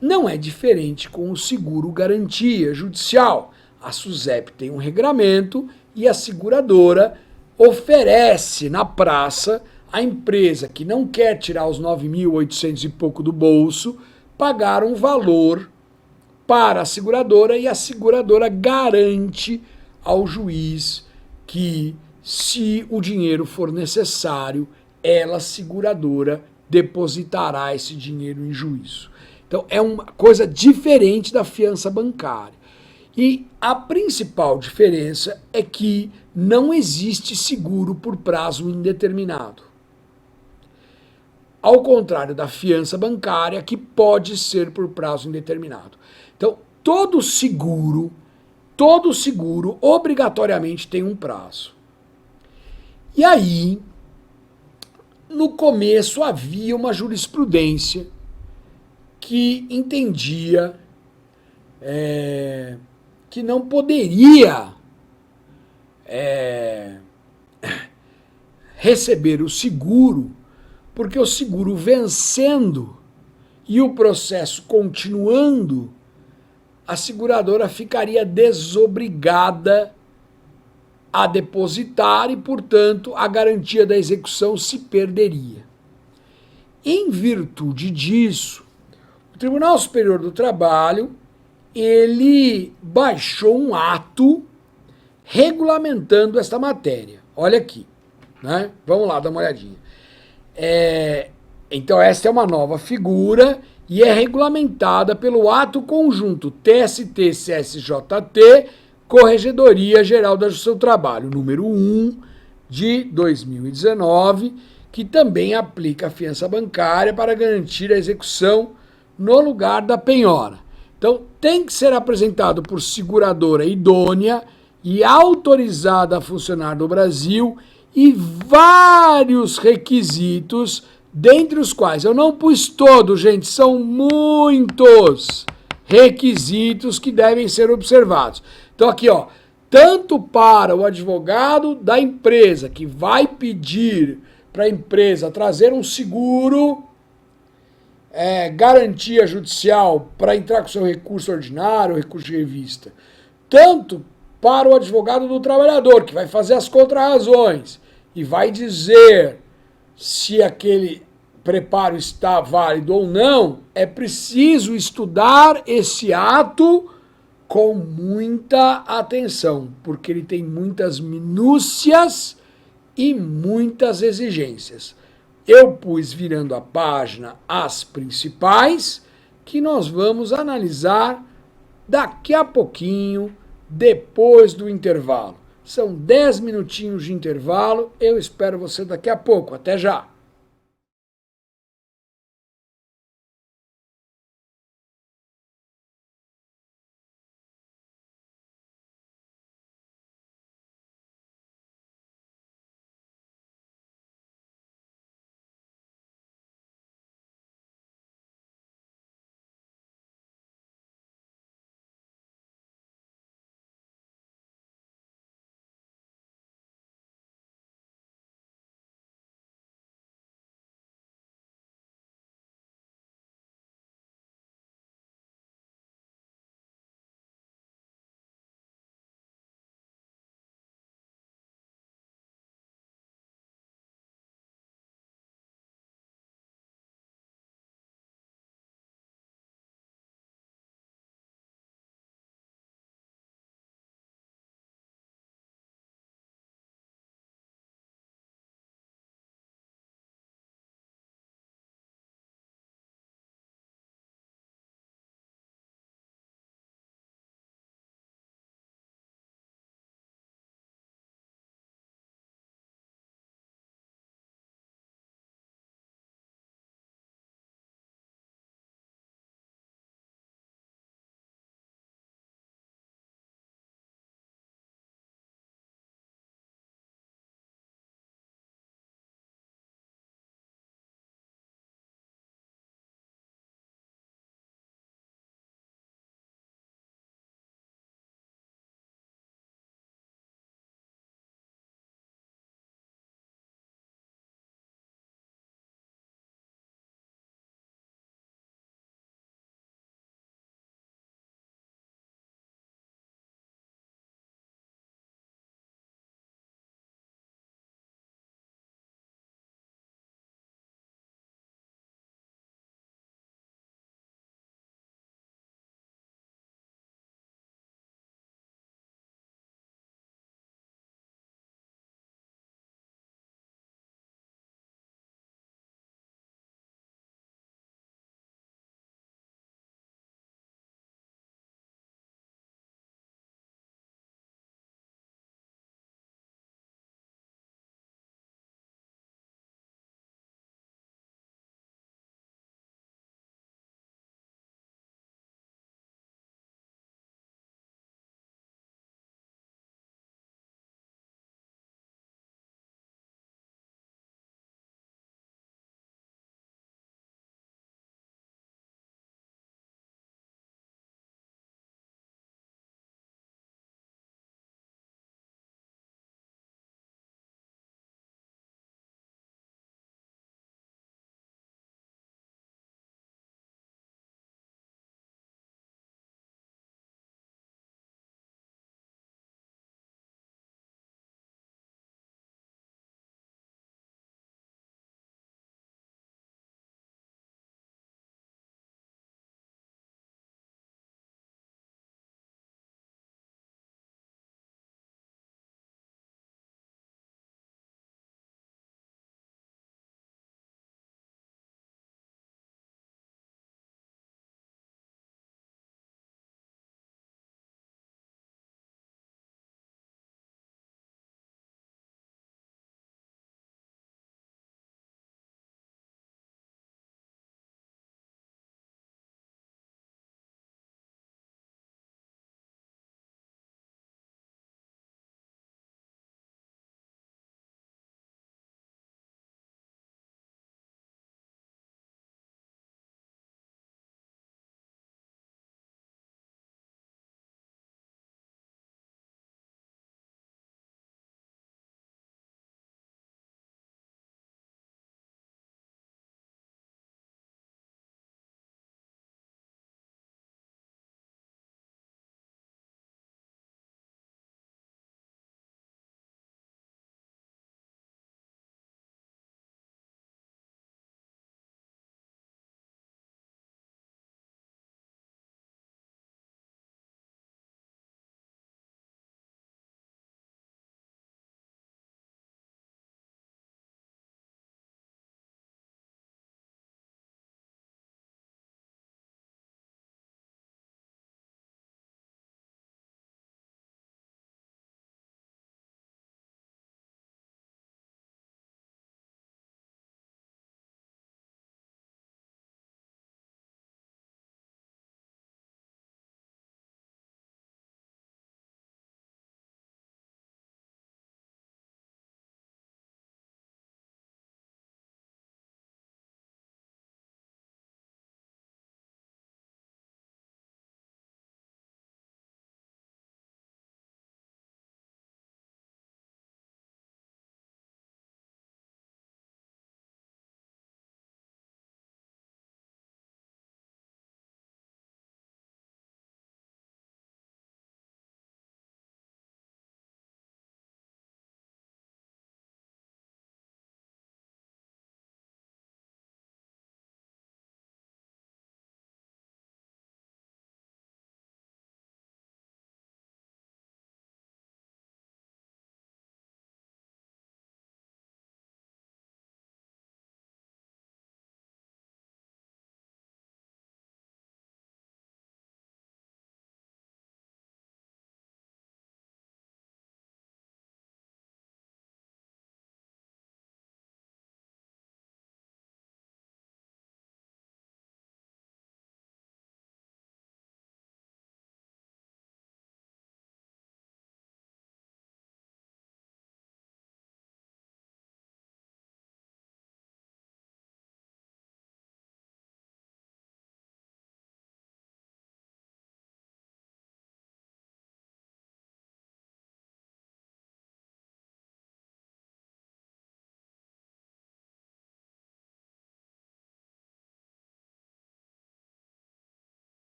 Speaker 1: Não é diferente com o seguro garantia judicial. A SUSEP tem um regramento e a seguradora oferece na praça a empresa que não quer tirar os 9.800 e pouco do bolso, pagar um valor para a seguradora e a seguradora garante ao juiz que, se o dinheiro for necessário, ela, seguradora, depositará esse dinheiro em juízo. Então, é uma coisa diferente da fiança bancária. E a principal diferença é que não existe seguro por prazo indeterminado. Ao contrário da fiança bancária, que pode ser por prazo indeterminado. Então, todo seguro obrigatoriamente tem um prazo. E aí, no começo havia uma jurisprudência que entendia que não poderia receber o seguro, porque o seguro vencendo e o processo continuando, a seguradora ficaria desobrigada a depositar e, portanto, a garantia da execução se perderia. Em virtude disso, o Tribunal Superior do Trabalho, ele baixou um ato regulamentando esta matéria. Olha aqui, né? Vamos lá dar uma olhadinha. Então, esta é uma nova figura e é regulamentada pelo ato conjunto TST-CSJT, Corregedoria Geral da Justiça do Trabalho, número 1 de 2019, que também aplica a fiança bancária para garantir a execução no lugar da penhora. Então, tem que ser apresentado por seguradora idônea e autorizada a funcionar no Brasil e vários requisitos, dentre os quais eu não pus todos, gente, são muitos requisitos que devem ser observados. Então aqui, ó, tanto para o advogado da empresa que vai pedir para a empresa trazer um seguro, garantia judicial para entrar com seu recurso ordinário, recurso de revista, tanto para o advogado do trabalhador, que vai fazer as contrarrazões e vai dizer se aquele preparo está válido ou não, é preciso estudar esse ato com muita atenção, porque ele tem muitas minúcias e muitas exigências. Eu pus virando a página as principais, que nós vamos analisar daqui a pouquinho, depois do intervalo. São 10 minutinhos de intervalo, eu espero você daqui a pouco. Até já!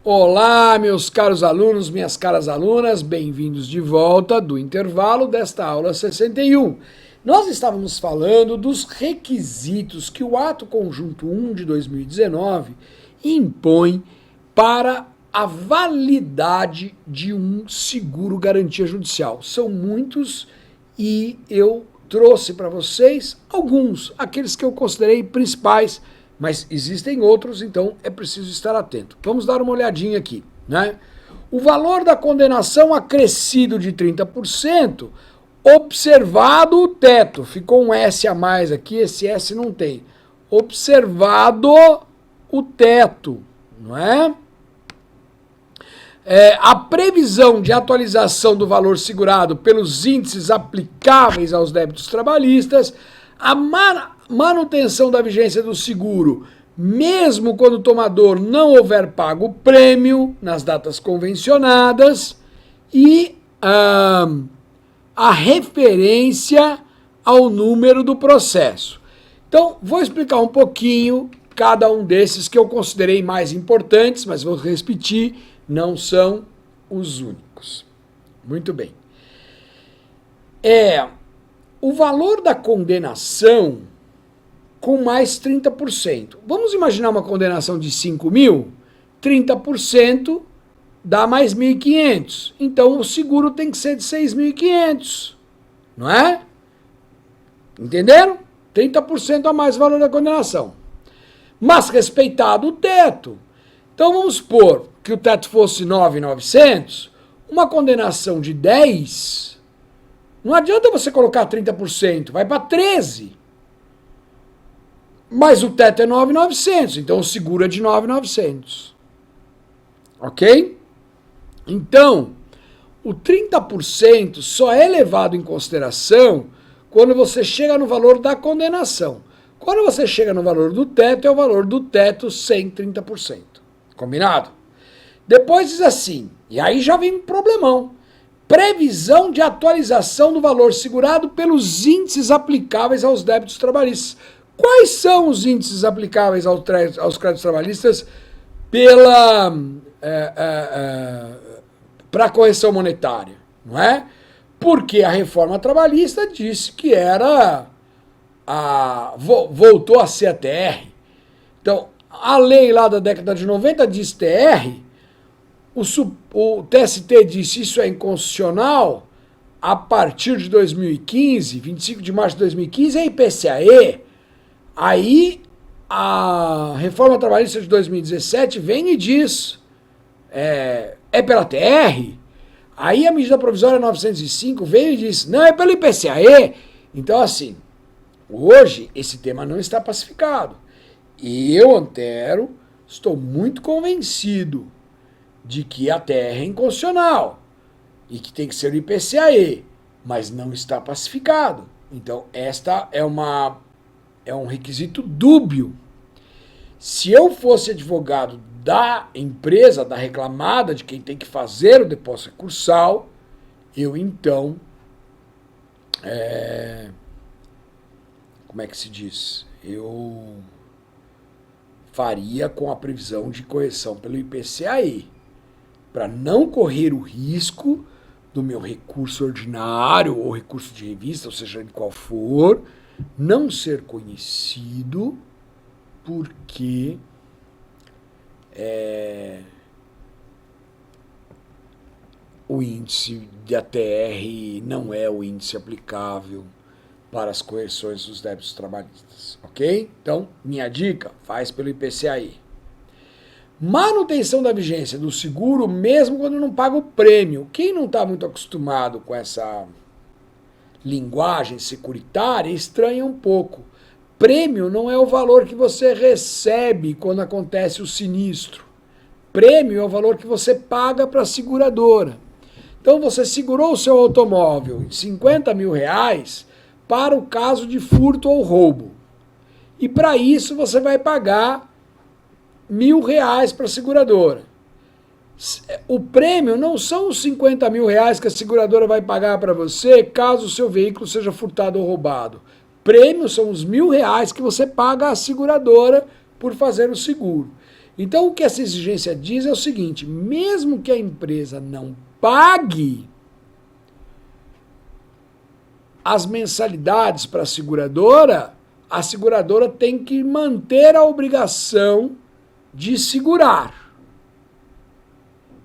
Speaker 1: Olá, meus caros alunos, minhas caras alunas, bem-vindos de volta do intervalo desta aula 61. Nós estávamos falando dos requisitos que o Ato Conjunto 1 de 2019 impõe para a validade de um seguro garantia judicial. São muitos e eu trouxe para vocês alguns, aqueles que eu considerei principais, mas existem outros, então é preciso estar atento. Vamos dar uma olhadinha aqui, né? O valor da condenação acrescido de 30%, observado o teto. Ficou um S a mais aqui, esse S não tem. Observado o teto, não é? A previsão de atualização do valor segurado pelos índices aplicáveis aos débitos trabalhistas, a manutenção da vigência do seguro, mesmo quando o tomador não houver pago o prêmio nas datas convencionadas, e a referência ao número do processo. Então, vou explicar um pouquinho cada um desses que eu considerei mais importantes, mas vou repetir, não são os únicos. Muito bem. O valor da condenação com mais 30%. Vamos imaginar uma condenação de 5 mil? 30% dá mais 1.500. Então, o seguro tem que ser de 6.500. Não é? Entenderam? 30% a mais o valor da condenação. Mas respeitado o teto. Então, vamos supor que o teto fosse 9.900, uma condenação de 10, não adianta você colocar 30%, vai para 13%. Mas o teto é 9.900, então o seguro é de 9.900. Ok? Então, o 30% só é levado em consideração quando você chega no valor da condenação. Quando você chega no valor do teto, é o valor do teto sem 30%. Combinado? Depois diz assim, e aí já vem um problemão. Previsão de atualização do valor segurado pelos índices aplicáveis aos débitos trabalhistas. Quais são os índices aplicáveis aos créditos trabalhistas para correção monetária? Não é? Porque a reforma trabalhista disse que voltou a ser a TR. Então, a lei lá da década de 90 diz TR, o TST disse isso é inconstitucional a partir de 2015, 25 de março de 2015, é IPCAE. Aí a reforma trabalhista de 2017 vem e diz pela TR. Aí a medida provisória 905 veio e disse não, é pelo IPCAE. Então assim, hoje esse tema não está pacificado. E eu, Antero, estou muito convencido de que a TR é inconstitucional e que tem que ser o IPCAE, mas não está pacificado. Então, esta é um requisito dúbio. Se eu fosse advogado da empresa, da reclamada, de quem tem que fazer o depósito recursal, eu então, como é que se diz? Eu faria com a previsão de correção pelo IPCAE, para não correr o risco do meu recurso ordinário ou recurso de revista, ou seja, de qual for, não ser conhecido porque o índice da TR não é o índice aplicável para as correções dos débitos trabalhistas, ok? Então, minha dica, faz pelo IPCAE. Manutenção da vigência do seguro mesmo quando não paga o prêmio. Quem não está muito acostumado com essa linguagem securitária estranha um pouco. Prêmio não é o valor que você recebe quando acontece o sinistro. Prêmio é o valor que você paga para a seguradora. Então você segurou o seu automóvel em 50 mil reais para o caso de furto ou roubo. E para isso você vai pagar R$1.000 para a seguradora. O prêmio não são os 50 mil reais que a seguradora vai pagar para você caso o seu veículo seja furtado ou roubado. Prêmio são os R$1.000 que você paga à seguradora por fazer o seguro. Então, o que essa exigência diz é o seguinte: mesmo que a empresa não pague as mensalidades para a seguradora tem que manter a obrigação de segurar.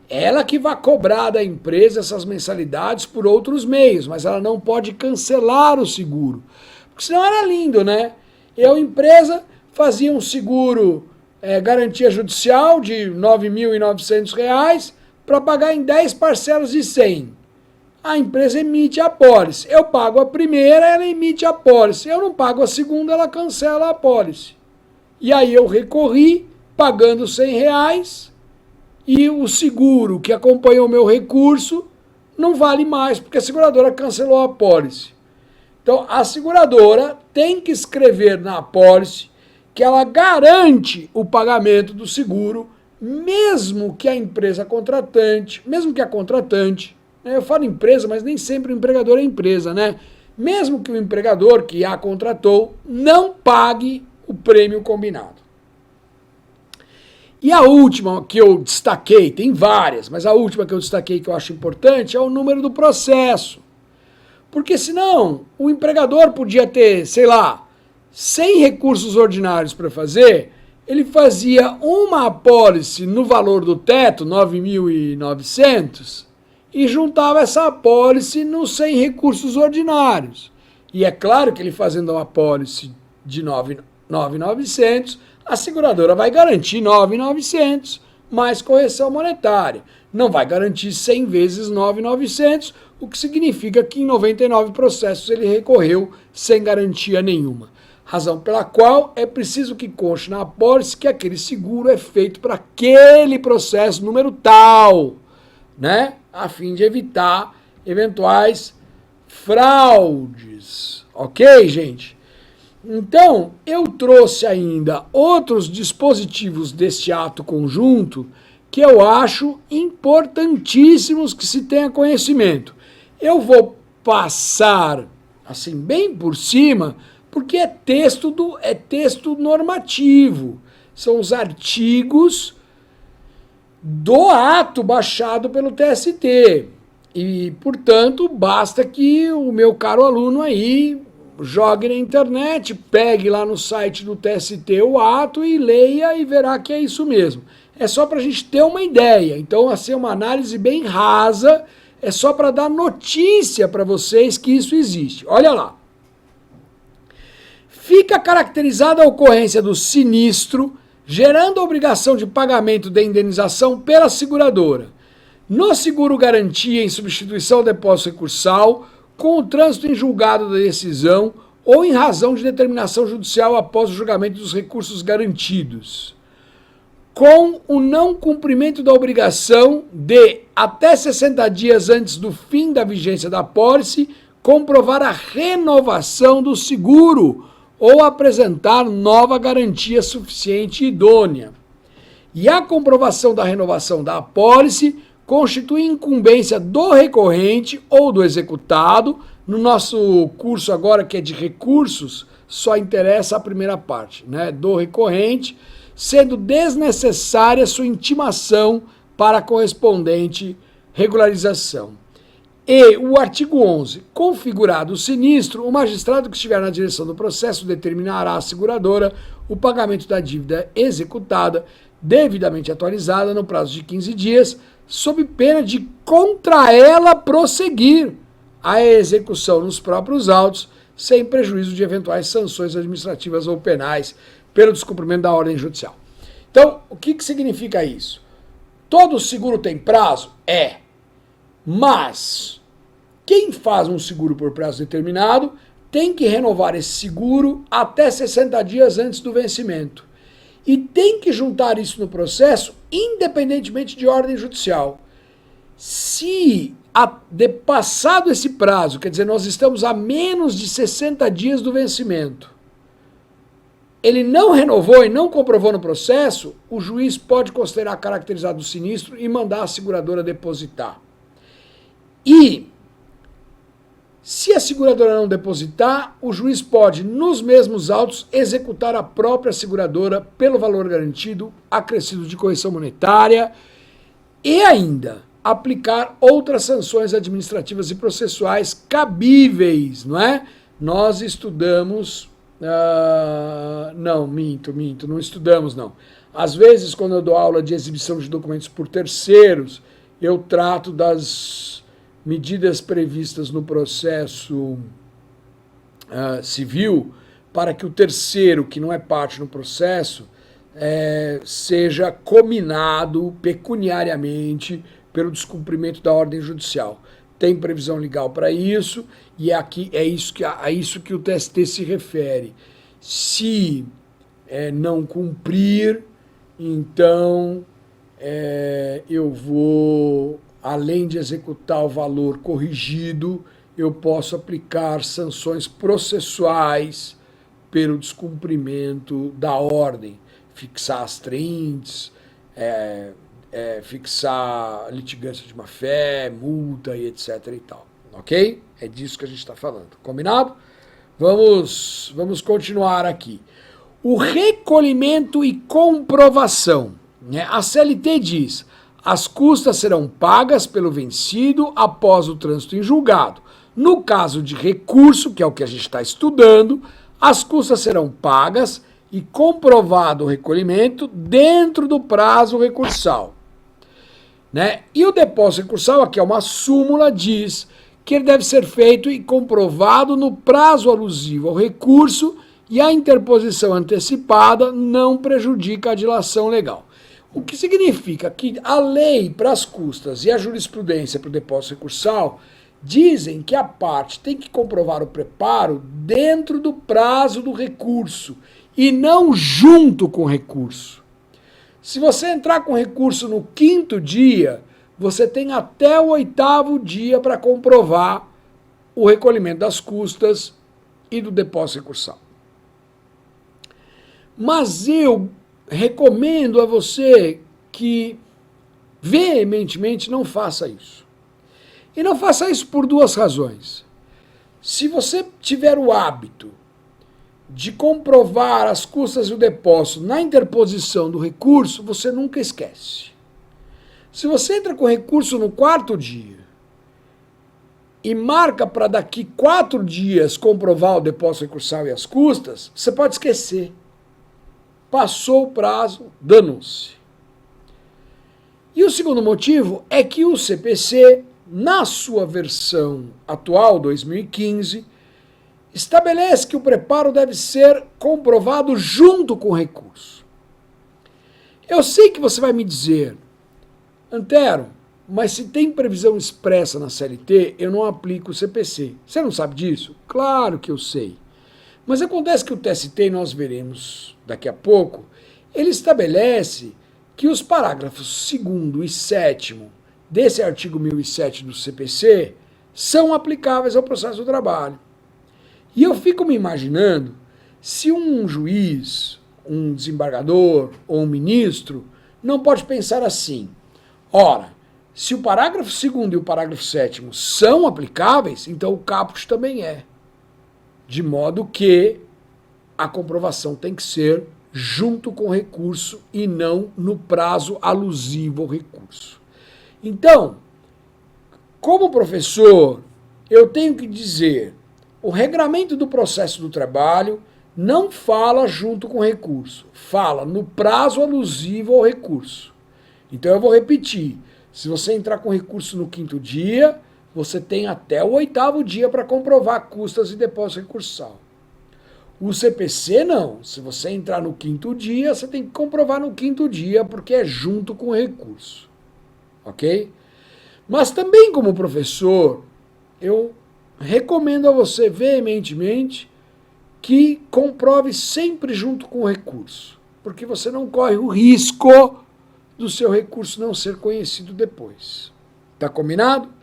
Speaker 1: Ela que vai cobrar da empresa essas mensalidades por outros meios, mas ela não pode cancelar o seguro. Porque senão era lindo, né? Eu, empresa, fazia um seguro garantia judicial de R$ 9.900 para pagar em 10 parcelas de 100. A empresa emite a apólice. Eu pago a primeira, ela emite a apólice. Eu não pago a segunda, ela cancela a apólice. E aí eu recorri, pagando R$ 100, e o seguro que acompanhou o meu recurso não vale mais, porque a seguradora cancelou a apólice. Então, a seguradora tem que escrever na apólice que ela garante o pagamento do seguro, mesmo que a empresa contratante, eu falo empresa, mas nem sempre o empregador é empresa, né? Mesmo que o empregador que a contratou não pague o prêmio combinado. E a última que eu destaquei, tem várias, mas a última que eu destaquei que eu acho importante é o número do processo. Porque senão o empregador podia ter, 100 recursos ordinários para fazer, ele fazia uma apólice no valor do teto, 9.900, e juntava essa apólice nos 100 recursos ordinários. E é claro que ele fazendo uma apólice de 9.900, a seguradora vai garantir 9.900 mais correção monetária. Não vai garantir 100 vezes 9.900, o que significa que em 99 processos ele recorreu sem garantia nenhuma. Razão pela qual é preciso que conste na apólice que aquele seguro é feito para aquele processo número tal, né? A fim de evitar eventuais fraudes. Ok, gente? Então, eu trouxe ainda outros dispositivos deste ato conjunto que eu acho importantíssimos que se tenha conhecimento. Eu vou passar assim bem por cima, porque é texto normativo. São os artigos do ato baixado pelo TST. E, portanto, basta que o meu caro aluno aí jogue na internet, pegue lá no site do TST o ato e leia e verá que é isso mesmo. É só para a gente ter uma ideia. Então, assim, uma análise bem rasa, é só para dar notícia para vocês que isso existe. Olha lá. Fica caracterizada a ocorrência do sinistro, gerando a obrigação de pagamento da indenização pela seguradora. No seguro garantia em substituição ao depósito recursal, com o trânsito em julgado da decisão ou em razão de determinação judicial após o julgamento dos recursos garantidos. Com o não cumprimento da obrigação de, até 60 dias antes do fim da vigência da apólice, comprovar a renovação do seguro ou apresentar nova garantia suficiente e idônea. E a comprovação da renovação da apólice constitui incumbência do recorrente ou do executado. No nosso curso agora, que é de recursos, só interessa a primeira parte, né? Do recorrente, sendo desnecessária sua intimação para a correspondente regularização. E o artigo 11, configurado o sinistro, o magistrado que estiver na direção do processo determinará à seguradora o pagamento da dívida executada, devidamente atualizada no prazo de 15 dias, sob pena de contra ela prosseguir a execução nos próprios autos, sem prejuízo de eventuais sanções administrativas ou penais pelo descumprimento da ordem judicial. Então, o que significa isso? Todo seguro tem prazo? É. Mas quem faz um seguro por prazo determinado tem que renovar esse seguro até 60 dias antes do vencimento. E tem que juntar isso no processo, independentemente de ordem judicial. Se, passado esse prazo, quer dizer, nós estamos a menos de 60 dias do vencimento, ele não renovou e não comprovou no processo, o juiz pode considerar caracterizado o sinistro e mandar a seguradora depositar. E Se a seguradora não depositar, o juiz pode, nos mesmos autos, executar a própria seguradora pelo valor garantido, acrescido de correção monetária e ainda aplicar outras sanções administrativas e processuais cabíveis, não é? Nós estudamos... não estudamos, não. Às vezes, quando eu dou aula de exibição de documentos por terceiros, eu trato das medidas previstas no processo civil para que o terceiro, que não é parte no processo, seja cominado pecuniariamente pelo descumprimento da ordem judicial. Tem previsão legal para isso, e aqui é isso que o TST se refere. Se não cumprir, então eu vou, além de executar o valor corrigido, eu posso aplicar sanções processuais pelo descumprimento da ordem, fixar as trintes, fixar litigância de má-fé, multa e etc. e tal. Ok? É disso que a gente está falando. Combinado? Vamos continuar aqui. O recolhimento e comprovação. Né? A CLT diz: as custas serão pagas pelo vencido após o trânsito em julgado. No caso de recurso, que é o que a gente está estudando, as custas serão pagas e comprovado o recolhimento dentro do prazo recursal. Né? E o depósito recursal, aqui é uma súmula, diz que ele deve ser feito e comprovado no prazo alusivo ao recurso e a interposição antecipada não prejudica a dilação legal. O que significa que a lei para as custas e a jurisprudência para o depósito recursal dizem que a parte tem que comprovar o preparo dentro do prazo do recurso e não junto com o recurso. Se você entrar com recurso no 5º dia, você tem até o 8º dia para comprovar o recolhimento das custas e do depósito recursal. Mas eu recomendo a você que veementemente não faça isso. E não faça isso por 2 razões. Se você tiver o hábito de comprovar as custas e o depósito na interposição do recurso, você nunca esquece. Se você entra com recurso no 4º dia e marca para daqui 4 dias comprovar o depósito recursal e as custas, você pode esquecer. Passou o prazo, danou-se. E o segundo motivo é que o CPC, na sua versão atual, 2015, estabelece que o preparo deve ser comprovado junto com o recurso. Eu sei que você vai me dizer: Antero, mas se tem previsão expressa na CLT, eu não aplico o CPC. Você não sabe disso? Claro que eu sei. Mas acontece que o TST, e nós veremos daqui a pouco, ele estabelece que os parágrafos 2º e 7º desse artigo 1007 do CPC são aplicáveis ao processo do trabalho. E eu fico me imaginando se um juiz, um desembargador ou um ministro não pode pensar assim: ora, se o parágrafo 2º e o parágrafo 7º são aplicáveis, então o caput também é. De modo que a comprovação tem que ser junto com o recurso e não no prazo alusivo ao recurso. Então, como professor, eu tenho que dizer: o regramento do processo do trabalho não fala junto com o recurso, fala no prazo alusivo ao recurso. Então eu vou repetir: se você entrar com recurso no 5º dia, você tem até o 8º dia para comprovar custas e depósito recursal. O CPC não. Se você entrar no 5º dia, você tem que comprovar no 5º dia, porque é junto com o recurso. Ok? Mas também, como professor, eu recomendo a você veementemente que comprove sempre junto com o recurso, porque você não corre o risco do seu recurso não ser conhecido depois. Tá combinado?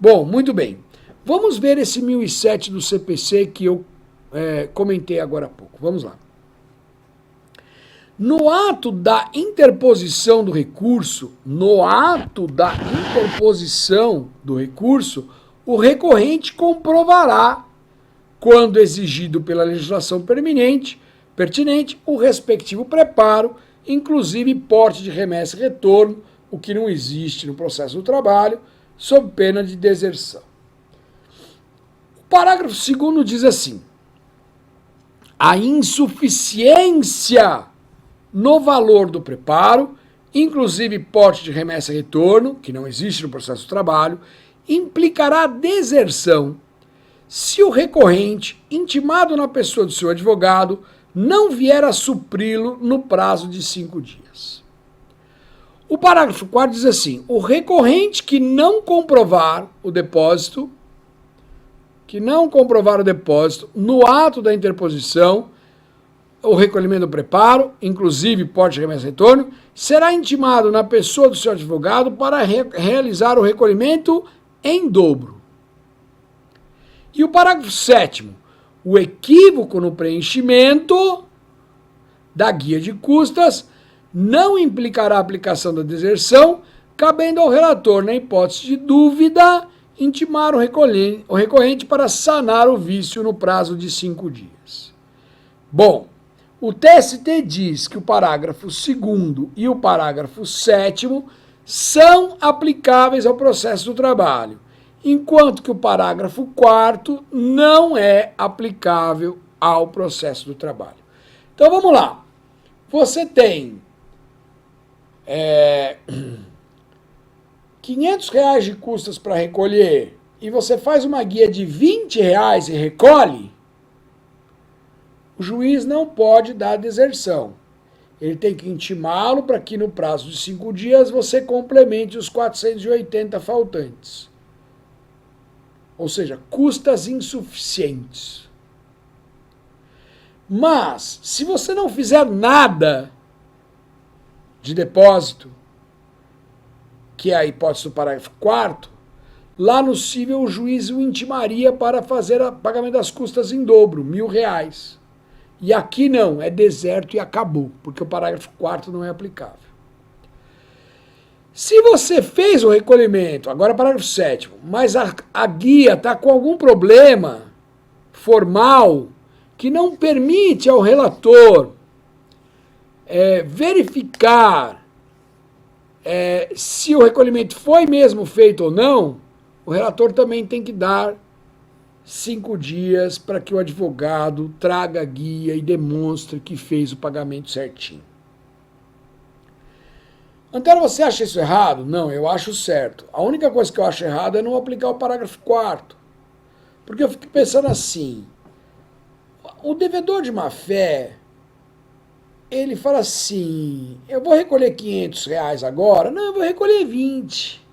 Speaker 1: Bom, muito bem. Vamos ver esse 1007 do CPC que eu comentei agora há pouco. Vamos lá. No ato da interposição do recurso, o recorrente comprovará, quando exigido pela legislação pertinente, o respectivo preparo, inclusive porte de remessa e retorno, o que não existe no processo do trabalho, sob pena de deserção. O parágrafo 2º diz assim: a insuficiência no valor do preparo, inclusive porte de remessa e retorno, que não existe no processo do trabalho, implicará deserção se o recorrente, intimado na pessoa do seu advogado, não vier a supri-lo no prazo de 5 dias. O parágrafo 4º diz assim: o recorrente que não comprovar o depósito no ato da interposição, o recolhimento do preparo, inclusive porte de remessa e retorno, será intimado na pessoa do seu advogado para realizar o recolhimento em dobro. E o parágrafo 7º, o equívoco no preenchimento da guia de custas não implicará a aplicação da deserção, cabendo ao relator, na hipótese de dúvida, intimar o recorrente para sanar o vício no prazo de 5 dias. Bom, o TST diz que o parágrafo 2º e o parágrafo 7º são aplicáveis ao processo do trabalho, enquanto que o parágrafo 4º não é aplicável ao processo do trabalho. Então vamos lá. Você tem R$500 de custas para recolher e você faz uma guia de R$20 e recolhe, o juiz não pode dar deserção. Ele tem que intimá-lo para que no prazo de 5 dias você complemente os 480 faltantes. Ou seja, custas insuficientes. Mas, se você não fizer nada de depósito, que é a hipótese do parágrafo 4º, lá no cível o juiz o intimaria para fazer o pagamento das custas em dobro, R$1.000. E aqui não, é deserto e acabou, porque o parágrafo 4º não é aplicável. Se você fez o recolhimento, agora parágrafo 7º, mas a guia está com algum problema formal que não permite ao relator verificar se o recolhimento foi mesmo feito ou não, o relator também tem que dar 5 dias para que o advogado traga a guia e demonstre que fez o pagamento certinho. Antero, você acha isso errado? Não, eu acho certo. A única coisa que eu acho errado é não aplicar o parágrafo 4º. Porque eu fico pensando assim, o devedor de má-fé, ele fala assim, eu vou recolher R$500 agora? Não, eu vou recolher 20.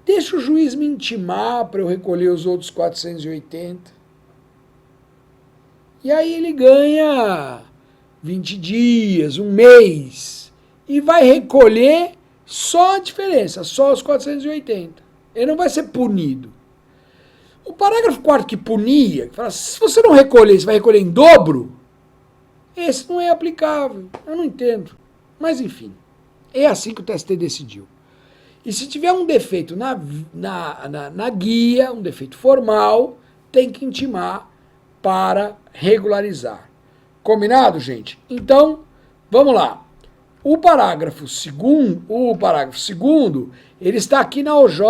Speaker 1: Deixa o juiz me intimar para eu recolher os outros 480. E aí ele ganha 20 dias, um mês, e vai recolher só a diferença, só os 480. Ele não vai ser punido. O parágrafo 4º que punia, que fala, se você não recolher, você vai recolher em dobro, esse não é aplicável. Eu não entendo. Mas enfim, é assim que o TST decidiu. E se tiver um defeito na guia, um defeito formal, tem que intimar para regularizar. Combinado, gente? Então, vamos lá. O parágrafo 2º, ele está aqui na OJ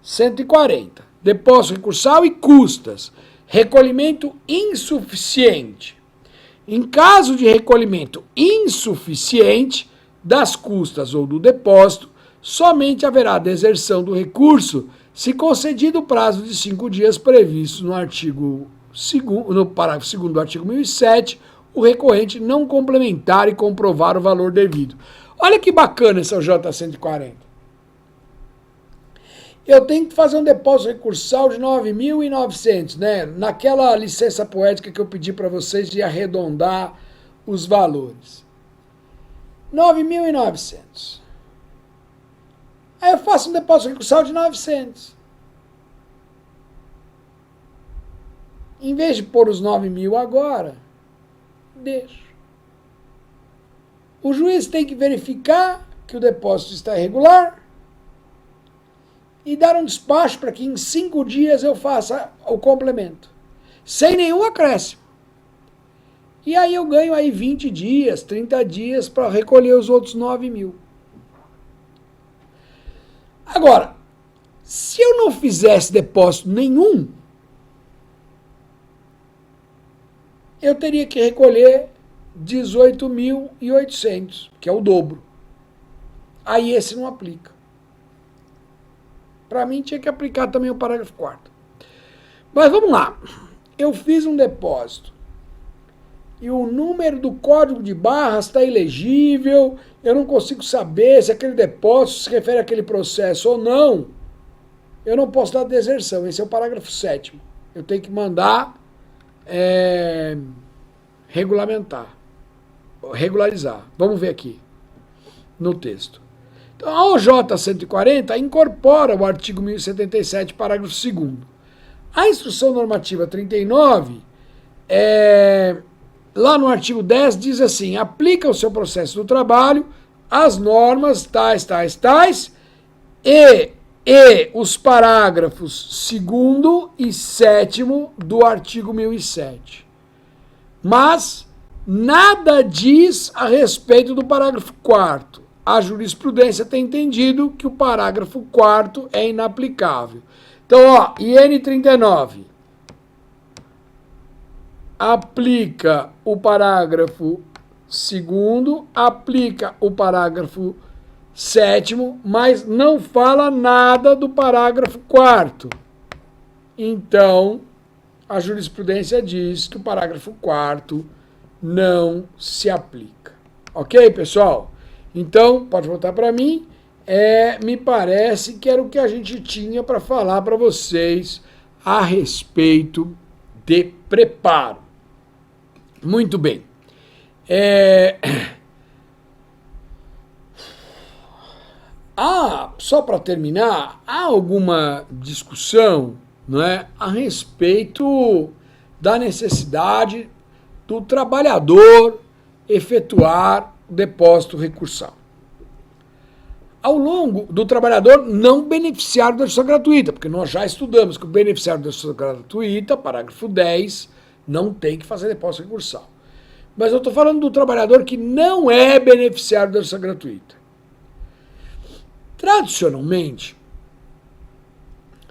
Speaker 1: 140. Depósito recursal e custas. Recolhimento insuficiente. Em caso de recolhimento insuficiente das custas ou do depósito, somente haverá deserção do recurso se concedido o prazo de 5 dias previsto no parágrafo 2º do artigo 1007, o recorrente não complementar e comprovar o valor devido. Olha que bacana esse OJ 140. Eu tenho que fazer um depósito recursal de 9.900, né? Naquela licença poética que eu pedi para vocês de arredondar os valores. 9.900. Aí eu faço um depósito recursal de 900. Em vez de pôr os 9.000 agora, deixo. O juiz tem que verificar que o depósito está irregular e dar um despacho para que em 5 dias eu faça o complemento, sem nenhum acréscimo. E aí eu ganho aí 20 dias, 30 dias para recolher os outros 9 mil. Agora, se eu não fizesse depósito nenhum, eu teria que recolher 18.800, que é o dobro. Aí esse não aplica. Para mim tinha que aplicar também o parágrafo 4º. Mas vamos lá. Eu fiz um depósito e o número do código de barras está ilegível, eu não consigo saber se aquele depósito se refere àquele processo ou não. Eu não posso dar deserção. Esse é o parágrafo 7º. Eu tenho que mandar regularizar. Vamos ver aqui no texto. Então, a OJ 140 incorpora o artigo 1077, parágrafo 2º. A instrução normativa 39, lá no artigo 10, diz assim: aplica o seu processo do trabalho as normas tais, e os parágrafos 2º e 7º do artigo 1007. Mas nada diz a respeito do parágrafo 4º. A jurisprudência tem entendido que o parágrafo 4º é inaplicável. Então, ó, IN 39 aplica o parágrafo 2º, aplica o parágrafo 7º, mas não fala nada do parágrafo 4º. Então, a jurisprudência diz que o parágrafo 4º não se aplica. Ok, pessoal? Então, pode voltar para mim. Me parece que era o que a gente tinha para falar para vocês a respeito de preparo. Muito bem. Só para terminar, há alguma discussão, não é, a respeito da necessidade do trabalhador efetuar o depósito recursal. Ao longo do trabalhador não beneficiário da justiça gratuita, porque nós já estudamos que o beneficiário da justiça gratuita, parágrafo 10, não tem que fazer depósito recursal. Mas eu estou falando do trabalhador que não é beneficiário da justiça gratuita. Tradicionalmente,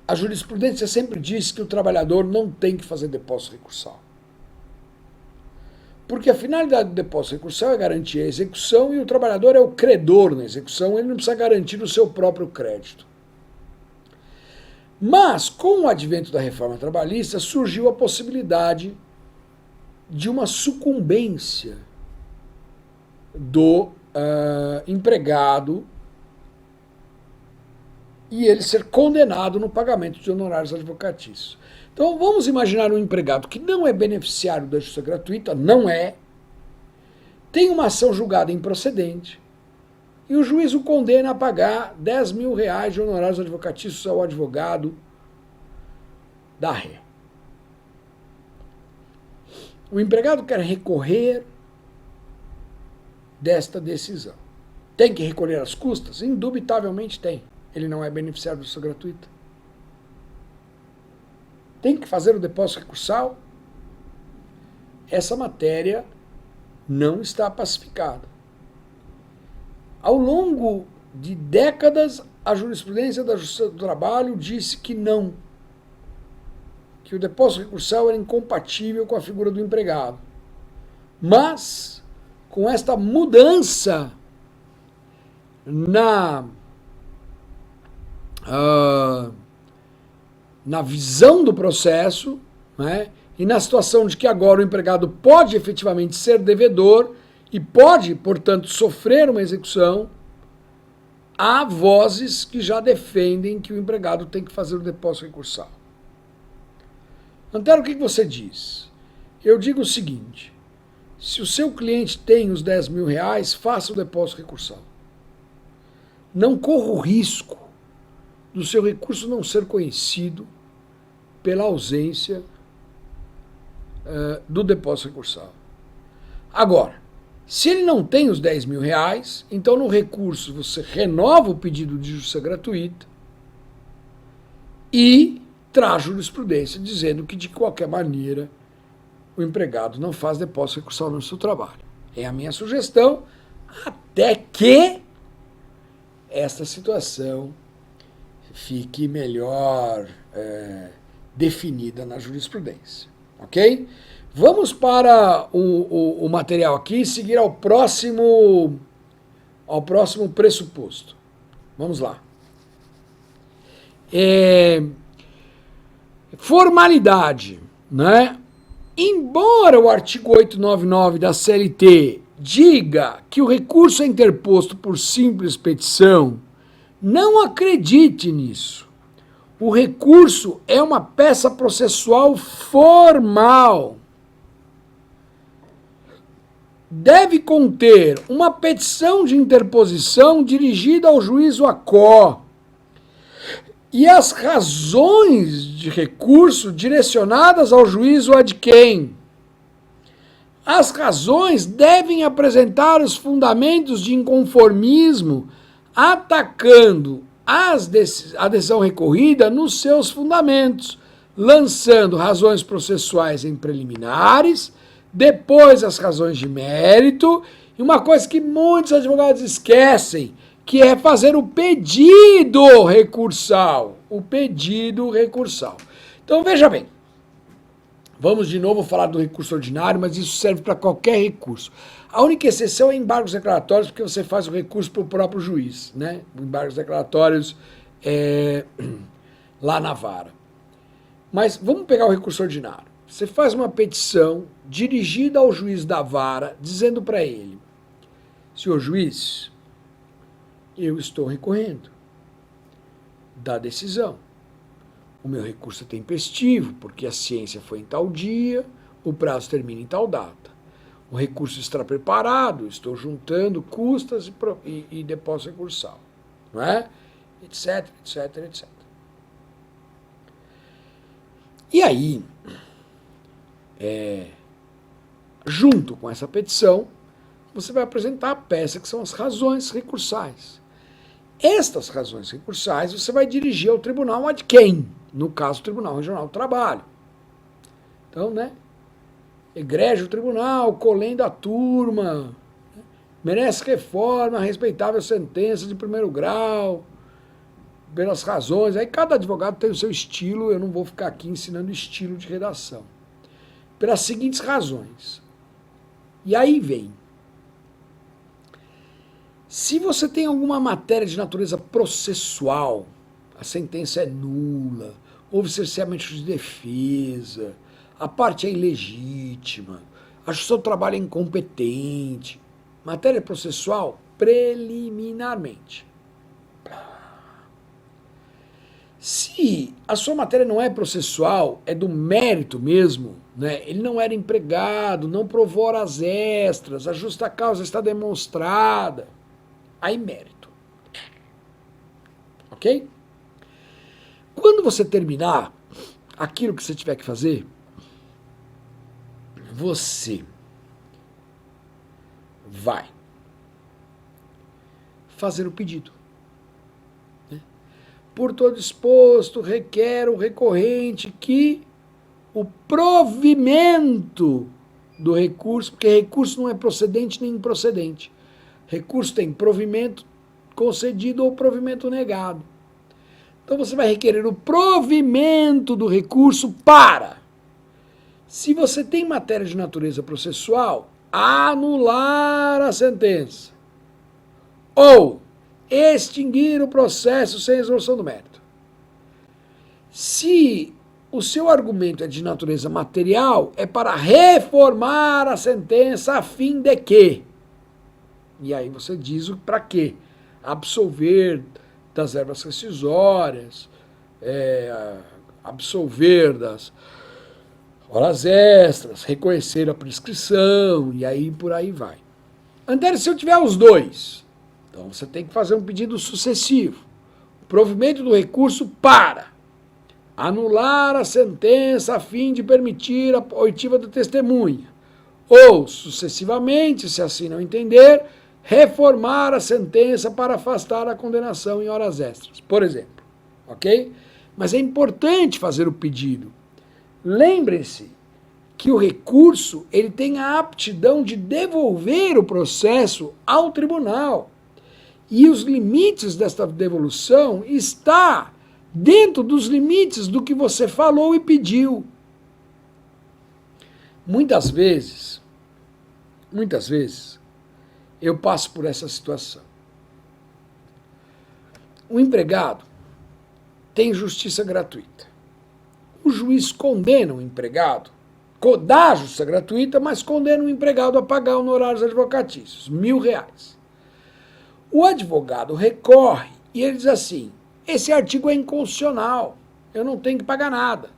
Speaker 1: a jurisprudência sempre diz que o trabalhador não tem que fazer depósito recursal. Porque a finalidade do depósito recursal é garantir a execução e o trabalhador é o credor na execução, ele não precisa garantir o seu próprio crédito. Mas, com o advento da reforma trabalhista, surgiu a possibilidade de uma sucumbência do empregado e ele ser condenado no pagamento de honorários advocatícios. Então, vamos imaginar um empregado que não é beneficiário da justiça gratuita, não é, tem uma ação julgada improcedente e o juiz o condena a pagar R$10.000 de honorários advocatícios ao advogado da ré. O empregado quer recorrer desta decisão. Tem que recolher as custas? Indubitavelmente tem. Ele não é beneficiário da justiça gratuita. Tem que fazer o depósito recursal? Essa matéria não está pacificada. Ao longo de décadas, a jurisprudência da Justiça do Trabalho disse que não, que o depósito recursal era incompatível com a figura do empregado. Mas, com esta mudança na visão do processo, né, e na situação de que agora o empregado pode efetivamente ser devedor e pode, portanto, sofrer uma execução, há vozes que já defendem que o empregado tem que fazer o depósito recursal. Antero, o que você diz? Eu digo o seguinte: se o seu cliente tem os R$10.000, faça o depósito recursal. Não corra o risco do seu recurso não ser conhecido pela ausência do depósito recursal. Agora, se ele não tem os R$10.000, então no recurso você renova o pedido de justiça gratuita e traz jurisprudência dizendo que, de qualquer maneira, o empregado não faz depósito recursal no seu trabalho. É a minha sugestão, até que esta situação fique melhor definida na jurisprudência. Ok? Vamos para o material aqui e seguir ao próximo pressuposto. Vamos lá. Formalidade, né? Embora o artigo 899 da CLT diga que o recurso é interposto por simples petição, não acredite nisso. O recurso é uma peça processual formal. Deve conter uma petição de interposição dirigida ao juízo ACO e as razões de recurso direcionadas ao juízo ad quem. As razões devem apresentar os fundamentos de inconformismo, atacando a decisão recorrida nos seus fundamentos, lançando razões processuais em preliminares, depois as razões de mérito, e uma coisa que muitos advogados esquecem, que é fazer o pedido recursal. O pedido recursal. Então, veja bem. Vamos de novo falar do recurso ordinário, mas isso serve para qualquer recurso. A única exceção é embargos declaratórios, porque você faz o recurso para o próprio juiz, né? Embargos declaratórios lá na vara. Mas vamos pegar o recurso ordinário. Você faz uma petição dirigida ao juiz da vara, dizendo para ele: senhor juiz, eu estou recorrendo da decisão. O meu recurso é tempestivo, porque a ciência foi em tal dia, o prazo termina em tal data. O recurso está preparado, estou juntando custas e depósito recursal, não é? Etc, etc, etc. E aí, junto com essa petição, você vai apresentar a peça que são as razões recursais. Estas razões recursais você vai dirigir ao tribunal ad quem? No caso, o Tribunal Regional do Trabalho. Então, né? Egrégio tribunal, colém da turma, merece reforma, respeitável sentença de primeiro grau, pelas razões. Aí cada advogado tem o seu estilo, eu não vou ficar aqui ensinando estilo de redação. Pelas seguintes razões. E aí vem. Se você tem alguma matéria de natureza processual, a sentença é nula, houve cerceamento de defesa, a parte é ilegítima, acho que o seu trabalho é incompetente, matéria processual, preliminarmente. Se a sua matéria não é processual, é do mérito mesmo, né? Ele não era empregado, não provou horas extras, a justa causa está demonstrada, aí mérito. Ok? Quando você terminar aquilo que você tiver que fazer, você vai fazer o pedido. Por todo exposto, requer o recorrente que o provimento do recurso, porque recurso não é procedente nem improcedente. Recurso tem provimento concedido ou provimento negado. Então você vai requerer o provimento do recurso para, se você tem matéria de natureza processual, anular a sentença ou extinguir o processo sem resolução do mérito. Se o seu argumento é de natureza material, é para reformar a sentença a fim de que. E aí você diz o para quê? Absolver das verbas rescisórias, absolver das horas extras, reconhecer a prescrição, e aí por aí vai. Antes, se eu tiver os dois, então você tem que fazer um pedido sucessivo. O provimento do recurso para anular a sentença a fim de permitir a oitiva da testemunha. Ou, sucessivamente, se assim não entender, reformar a sentença para afastar a condenação em horas extras, por exemplo. Ok? mas é importante fazer o pedido. Lembrem-se que o recurso ele tem a aptidão de devolver o processo ao tribunal. E os limites desta devolução está dentro dos limites do que você falou e pediu. Muitas vezes, eu passo por essa situação. O empregado tem justiça gratuita. O juiz condena o empregado, dá a justiça gratuita, mas condena o empregado a pagar honorários advocatícios, R$1.000. O advogado recorre e ele diz assim, esse artigo é inconstitucional, eu não tenho que pagar nada.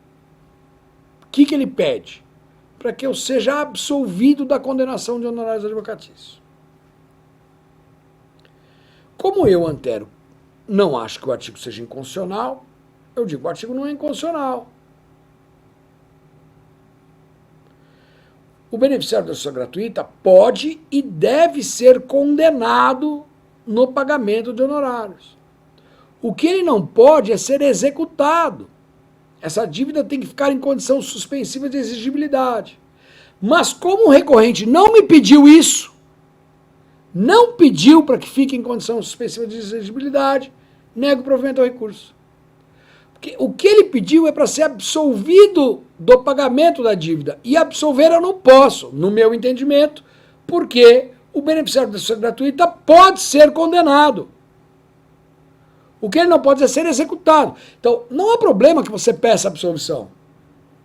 Speaker 1: O que ele pede? Para que eu seja absolvido da condenação de honorários advocatícios. Como eu, Antero, não acho que o artigo seja inconstitucional, eu digo, o artigo não é inconstitucional. O beneficiário da justiça gratuita pode e deve ser condenado no pagamento de honorários. O que ele não pode é ser executado. Essa dívida tem que ficar em condição suspensiva de exigibilidade. Mas como o recorrente não me pediu isso, não pediu para que fique em condição suspensiva de exigibilidade, nego o provimento ao recurso. Porque o que ele pediu é para ser absolvido do pagamento da dívida. E absolver eu não posso, no meu entendimento, porque o beneficiário da justiça gratuita pode ser condenado. O que ele não pode é ser executado. Então, não há problema que você peça absolvição.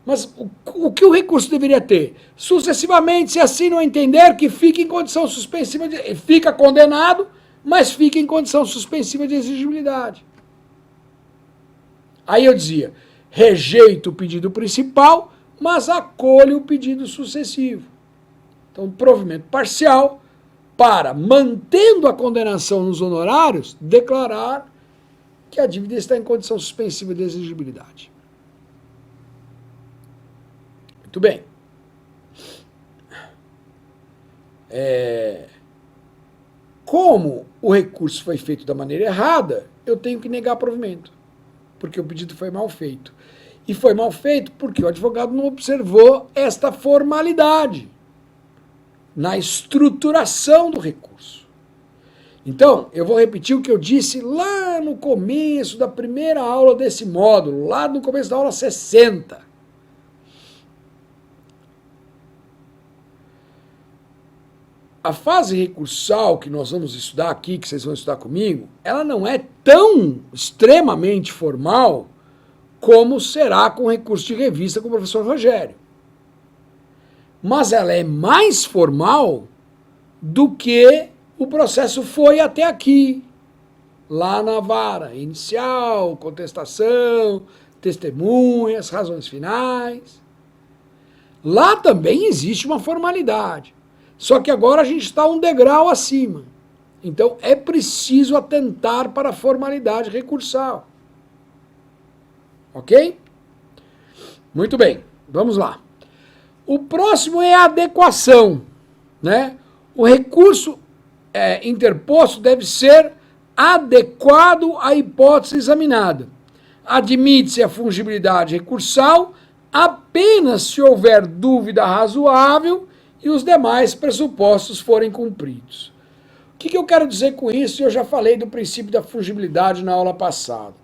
Speaker 1: Mas o que o recurso deveria ter? Sucessivamente, se assim não entender, que fique em condição suspensiva, fica condenado, mas fica em condição suspensiva de exigibilidade. Aí eu dizia, rejeito o pedido principal, mas acolho o pedido sucessivo. Então, provimento parcial para, mantendo a condenação nos honorários, declarar que a dívida está em condição suspensiva de exigibilidade. Muito bem. Como o recurso foi feito da maneira errada, eu tenho que negar provimento, porque o pedido foi mal feito. E foi mal feito porque o advogado não observou esta formalidade na estruturação do recurso. Então, eu vou repetir o que eu disse lá no começo da primeira aula desse módulo, lá no começo da aula 60. A fase recursal que nós vamos estudar aqui, que vocês vão estudar comigo, ela não é tão extremamente formal como será com o recurso de revista com o professor Rogério. Mas ela é mais formal do que o processo foi até aqui, lá na vara inicial, contestação, testemunhas, razões finais. Lá também existe uma formalidade, só que agora a gente está um degrau acima. Então é preciso atentar para a formalidade recursal. Ok? Muito bem, vamos lá. O próximo é a adequação, né? O recurso interposto deve ser adequado à hipótese examinada. Admite-se a fungibilidade recursal apenas se houver dúvida razoável e os demais pressupostos forem cumpridos. O que eu quero dizer com isso? Eu já falei do princípio da fungibilidade na aula passada.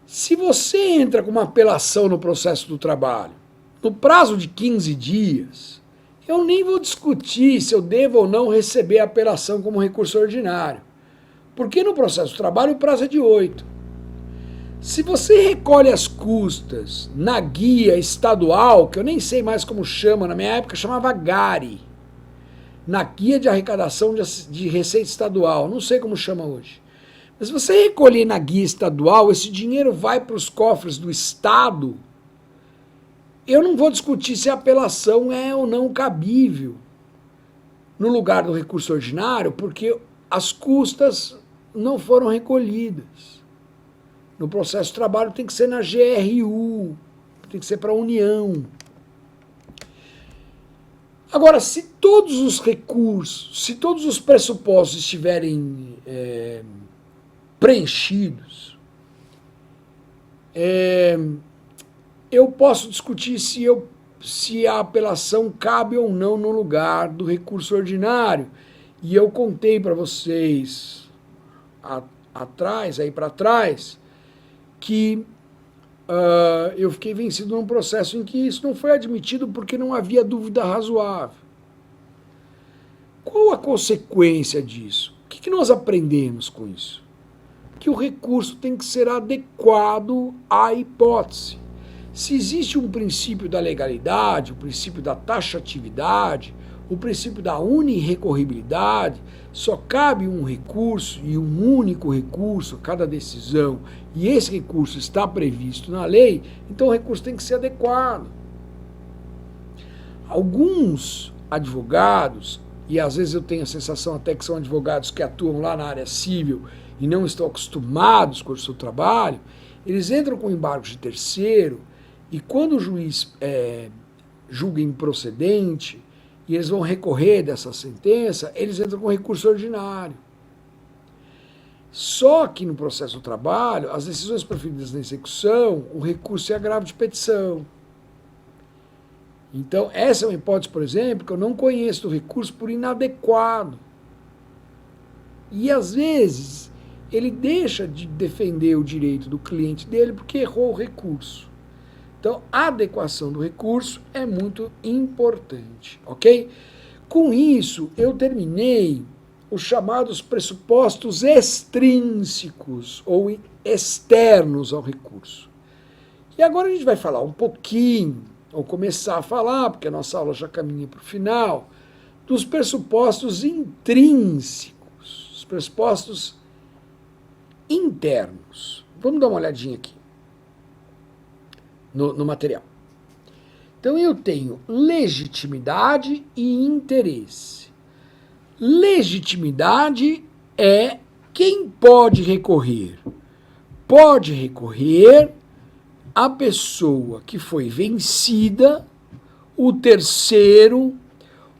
Speaker 1: Se você entra com uma apelação no processo do trabalho, no prazo de 15 dias, eu nem vou discutir se eu devo ou não receber a apelação como recurso ordinário, porque no processo do trabalho o prazo é de 8. Se você recolhe as custas na guia estadual, que eu nem sei mais como chama, na minha época chamava GARI, na guia de arrecadação de receita estadual, não sei como chama hoje. Mas se você recolher na guia estadual, esse dinheiro vai para os cofres do Estado. Eu não vou discutir se a apelação é ou não cabível no lugar do recurso ordinário, porque as custas não foram recolhidas. No processo de trabalho tem que ser na GRU, tem que ser para a União. Agora, se todos os recursos, se todos os pressupostos estiverem preenchidos, eu posso discutir se a apelação cabe ou não no lugar do recurso ordinário. E eu contei para vocês aí para trás, que eu fiquei vencido num processo em que isso não foi admitido porque não havia dúvida razoável. Qual a consequência disso? O que nós aprendemos com isso? Que o recurso tem que ser adequado à hipótese. Se existe um princípio da legalidade, o princípio da taxatividade, o princípio da unirrecorribilidade, só cabe um recurso e um único recurso a cada decisão, e esse recurso está previsto na lei, então o recurso tem que ser adequado. Alguns advogados, e às vezes eu tenho a sensação até que são advogados que atuam lá na área civil e não estão acostumados com o seu trabalho, eles entram com embargos de terceiro, e quando o juiz julga improcedente, e eles vão recorrer dessa sentença, eles entram com recurso ordinário. Só que no processo do trabalho, as decisões proferidas na execução, o recurso é agravo de petição. Então, essa é uma hipótese, por exemplo, que eu não conheço do recurso por inadequado. E, às vezes, ele deixa de defender o direito do cliente dele porque errou o recurso. Então, a adequação do recurso é muito importante, ok? Com isso, eu terminei os chamados pressupostos extrínsecos ou externos ao recurso. E agora a gente vai falar um pouquinho, ou começar a falar, porque a nossa aula já caminha para o final, dos pressupostos intrínsecos, os pressupostos internos. Vamos dar uma olhadinha aqui no material. Então, eu tenho legitimidade e interesse. Legitimidade é quem pode recorrer. Pode recorrer a pessoa que foi vencida, o terceiro,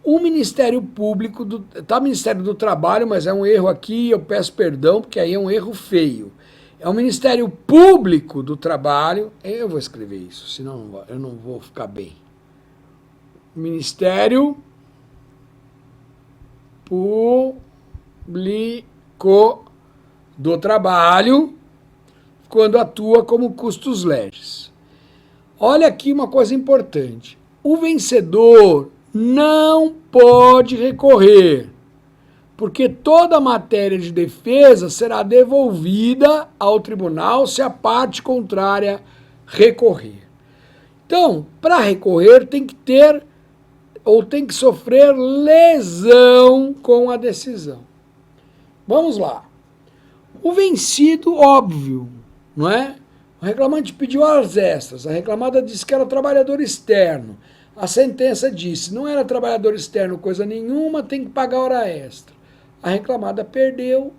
Speaker 1: o Ministério Público, tá Ministério do Trabalho, mas é um erro aqui, eu peço perdão, porque aí é um erro feio. É o Ministério Público do Trabalho, eu vou escrever isso, senão eu não vou ficar bem. Ministério Público do Trabalho, quando atua como custos legis. Olha aqui uma coisa importante. O vencedor não pode recorrer, porque toda a matéria de defesa será devolvida ao tribunal se a parte contrária recorrer. Então, para recorrer tem que ter ou tem que sofrer lesão com a decisão. Vamos lá. O vencido, óbvio, não é? O reclamante pediu horas extras, a reclamada disse que era trabalhador externo. A sentença disse, não era trabalhador externo coisa nenhuma, tem que pagar hora extra. A reclamada perdeu,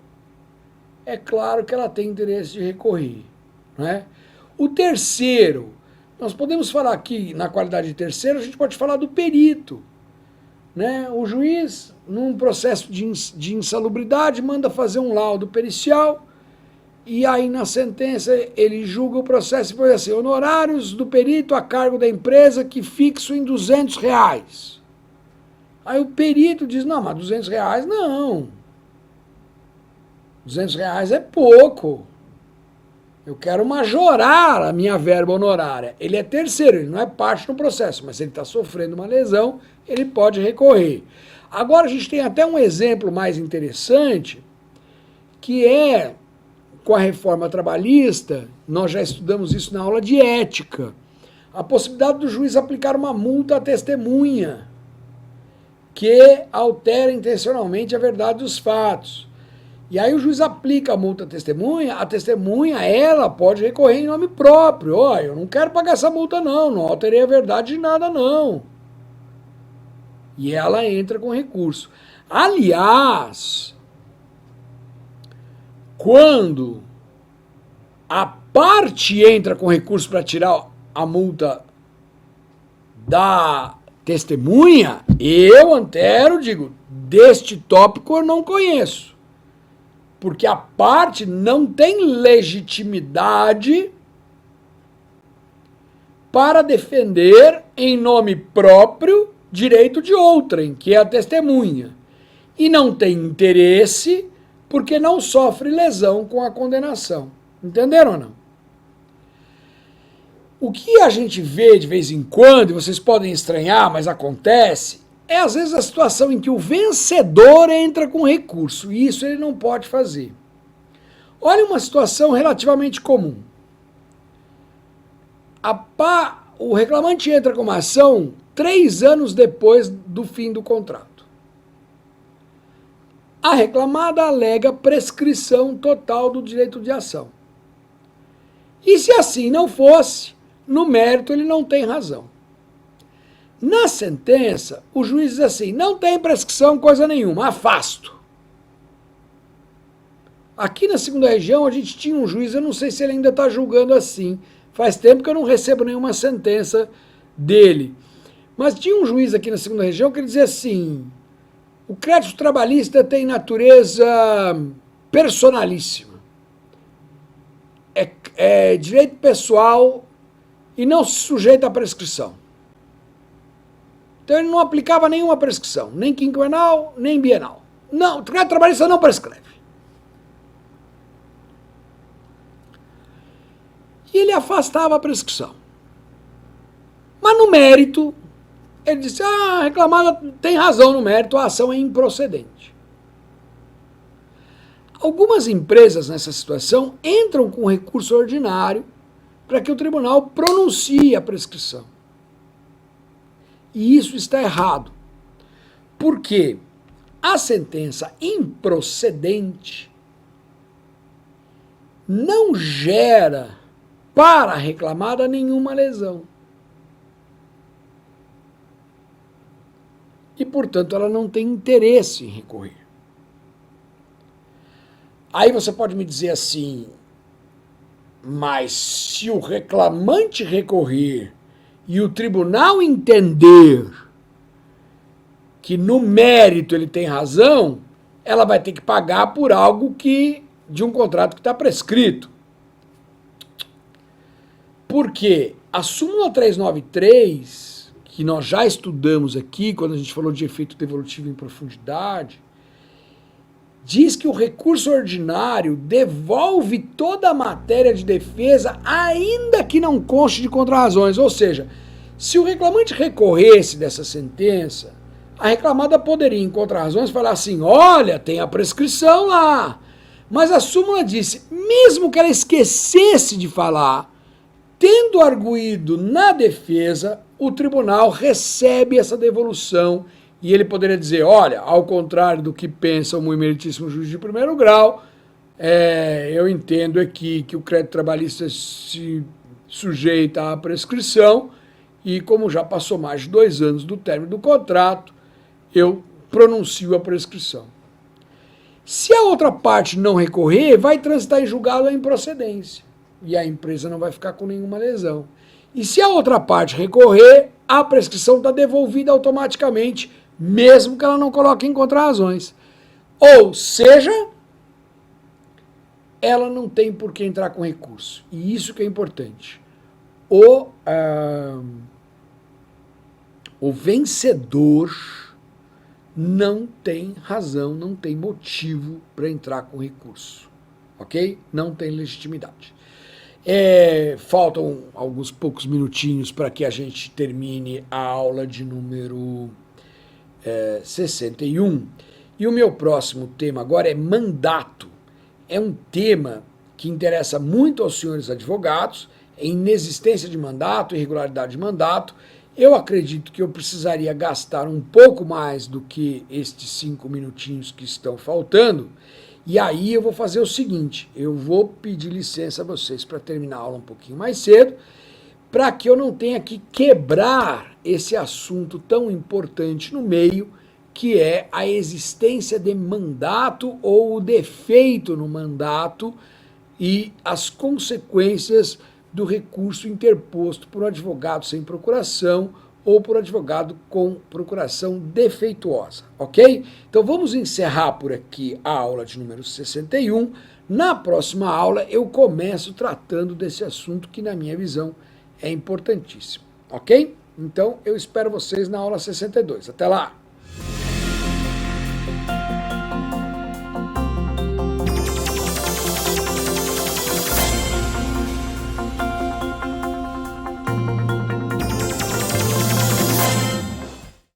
Speaker 1: é claro que ela tem interesse de recorrer, não é? O terceiro, nós podemos falar aqui, na qualidade de terceiro, a gente pode falar do perito, né? O juiz, num processo de insalubridade, manda fazer um laudo pericial, e aí na sentença ele julga o processo e põe assim, honorários do perito a cargo da empresa que fixo em R$200. Aí o perito diz, não, mas R$200 não. R$200 é pouco. Eu quero majorar a minha verba honorária. Ele é terceiro, ele não é parte do processo, mas se ele está sofrendo uma lesão, ele pode recorrer. Agora a gente tem até um exemplo mais interessante, que é, com a reforma trabalhista, nós já estudamos isso na aula de ética, a possibilidade do juiz aplicar uma multa à testemunha, que altera intencionalmente a verdade dos fatos. E aí o juiz aplica a multa à testemunha, ela pode recorrer em nome próprio. Ó, eu não quero pagar essa multa não alterei a verdade de nada não. E ela entra com recurso. Aliás, quando a parte entra com recurso para tirar a multa da testemunha, eu, Antero, digo, deste tópico eu não conheço. porque a parte não tem legitimidade para defender em nome próprio direito de outrem, que é a testemunha, e não tem interesse porque não sofre lesão com a condenação. Entenderam ou não? O que a gente vê de vez em quando, e vocês podem estranhar, mas acontece, é às vezes a situação em que o vencedor entra com recurso, e isso ele não pode fazer. Olha uma situação relativamente comum. O reclamante entra com uma ação 3 anos depois do fim do contrato. A reclamada alega prescrição total do direito de ação. E se assim não fosse, no mérito ele não tem razão. Na sentença, o juiz diz assim, não tem prescrição coisa nenhuma, afasto. Aqui na segunda região a gente tinha um juiz, eu não sei se ele ainda está julgando assim, faz tempo que eu não recebo nenhuma sentença dele. Mas tinha um juiz aqui na segunda região que ele dizia assim, o crédito trabalhista tem natureza personalíssima. É direito pessoal e não se sujeita à prescrição. Então ele não aplicava nenhuma prescrição, nem quinquenal, nem bienal. Não, o crédito trabalhista não prescreve. E ele afastava a prescrição. Mas no mérito, ele disse, a reclamada tem razão no mérito, a ação é improcedente. Algumas empresas nessa situação entram com recurso ordinário para que o tribunal pronuncie a prescrição. E isso está errado. Porque a sentença improcedente não gera para a reclamada nenhuma lesão. E, portanto, ela não tem interesse em recorrer. Aí você pode me dizer assim, mas se o reclamante recorrer e o tribunal entender que no mérito ele tem razão, ela vai ter que pagar por algo de um contrato que está prescrito. Porque a súmula 393, que nós já estudamos aqui, quando a gente falou de efeito devolutivo em profundidade, diz que o recurso ordinário devolve toda a matéria de defesa, ainda que não conste de contrarrazões. Ou seja, se o reclamante recorresse dessa sentença, a reclamada poderia, em contrarrazões, falar assim, olha, tem a prescrição lá. Mas a súmula disse, mesmo que ela esquecesse de falar, tendo arguído na defesa, o tribunal recebe essa devolução e ele poderia dizer, olha, ao contrário do que pensa o emeritíssimo juiz de primeiro grau, eu entendo aqui que o crédito trabalhista se sujeita à prescrição e como já passou mais de 2 anos do término do contrato, eu pronuncio a prescrição. Se a outra parte não recorrer, vai transitar em julgado a improcedência e a empresa não vai ficar com nenhuma lesão. E se a outra parte recorrer, a prescrição está devolvida automaticamente, mesmo que ela não coloque em contrarrazões. Ou seja, ela não tem por que entrar com recurso. E isso que é importante. O vencedor não tem razão, não tem motivo para entrar com recurso. Ok? Não tem legitimidade. Faltam alguns poucos minutinhos para que a gente termine a aula de número 61. E o meu próximo tema agora é mandato. É um tema que interessa muito aos senhores advogados, é inexistência de mandato, irregularidade de mandato. Eu acredito que eu precisaria gastar um pouco mais do que estes 5 minutinhos que estão faltando. E aí eu vou fazer o seguinte, eu vou pedir licença a vocês para terminar a aula um pouquinho mais cedo, para que eu não tenha que quebrar esse assunto tão importante no meio, que é a existência de mandato ou o defeito no mandato e as consequências do recurso interposto por um advogado sem procuração ou por advogado com procuração defeituosa, ok? Então vamos encerrar por aqui a aula de número 61. Na próxima aula eu começo tratando desse assunto que, na minha visão, é importantíssimo, ok? Então eu espero vocês na aula 62. Até lá!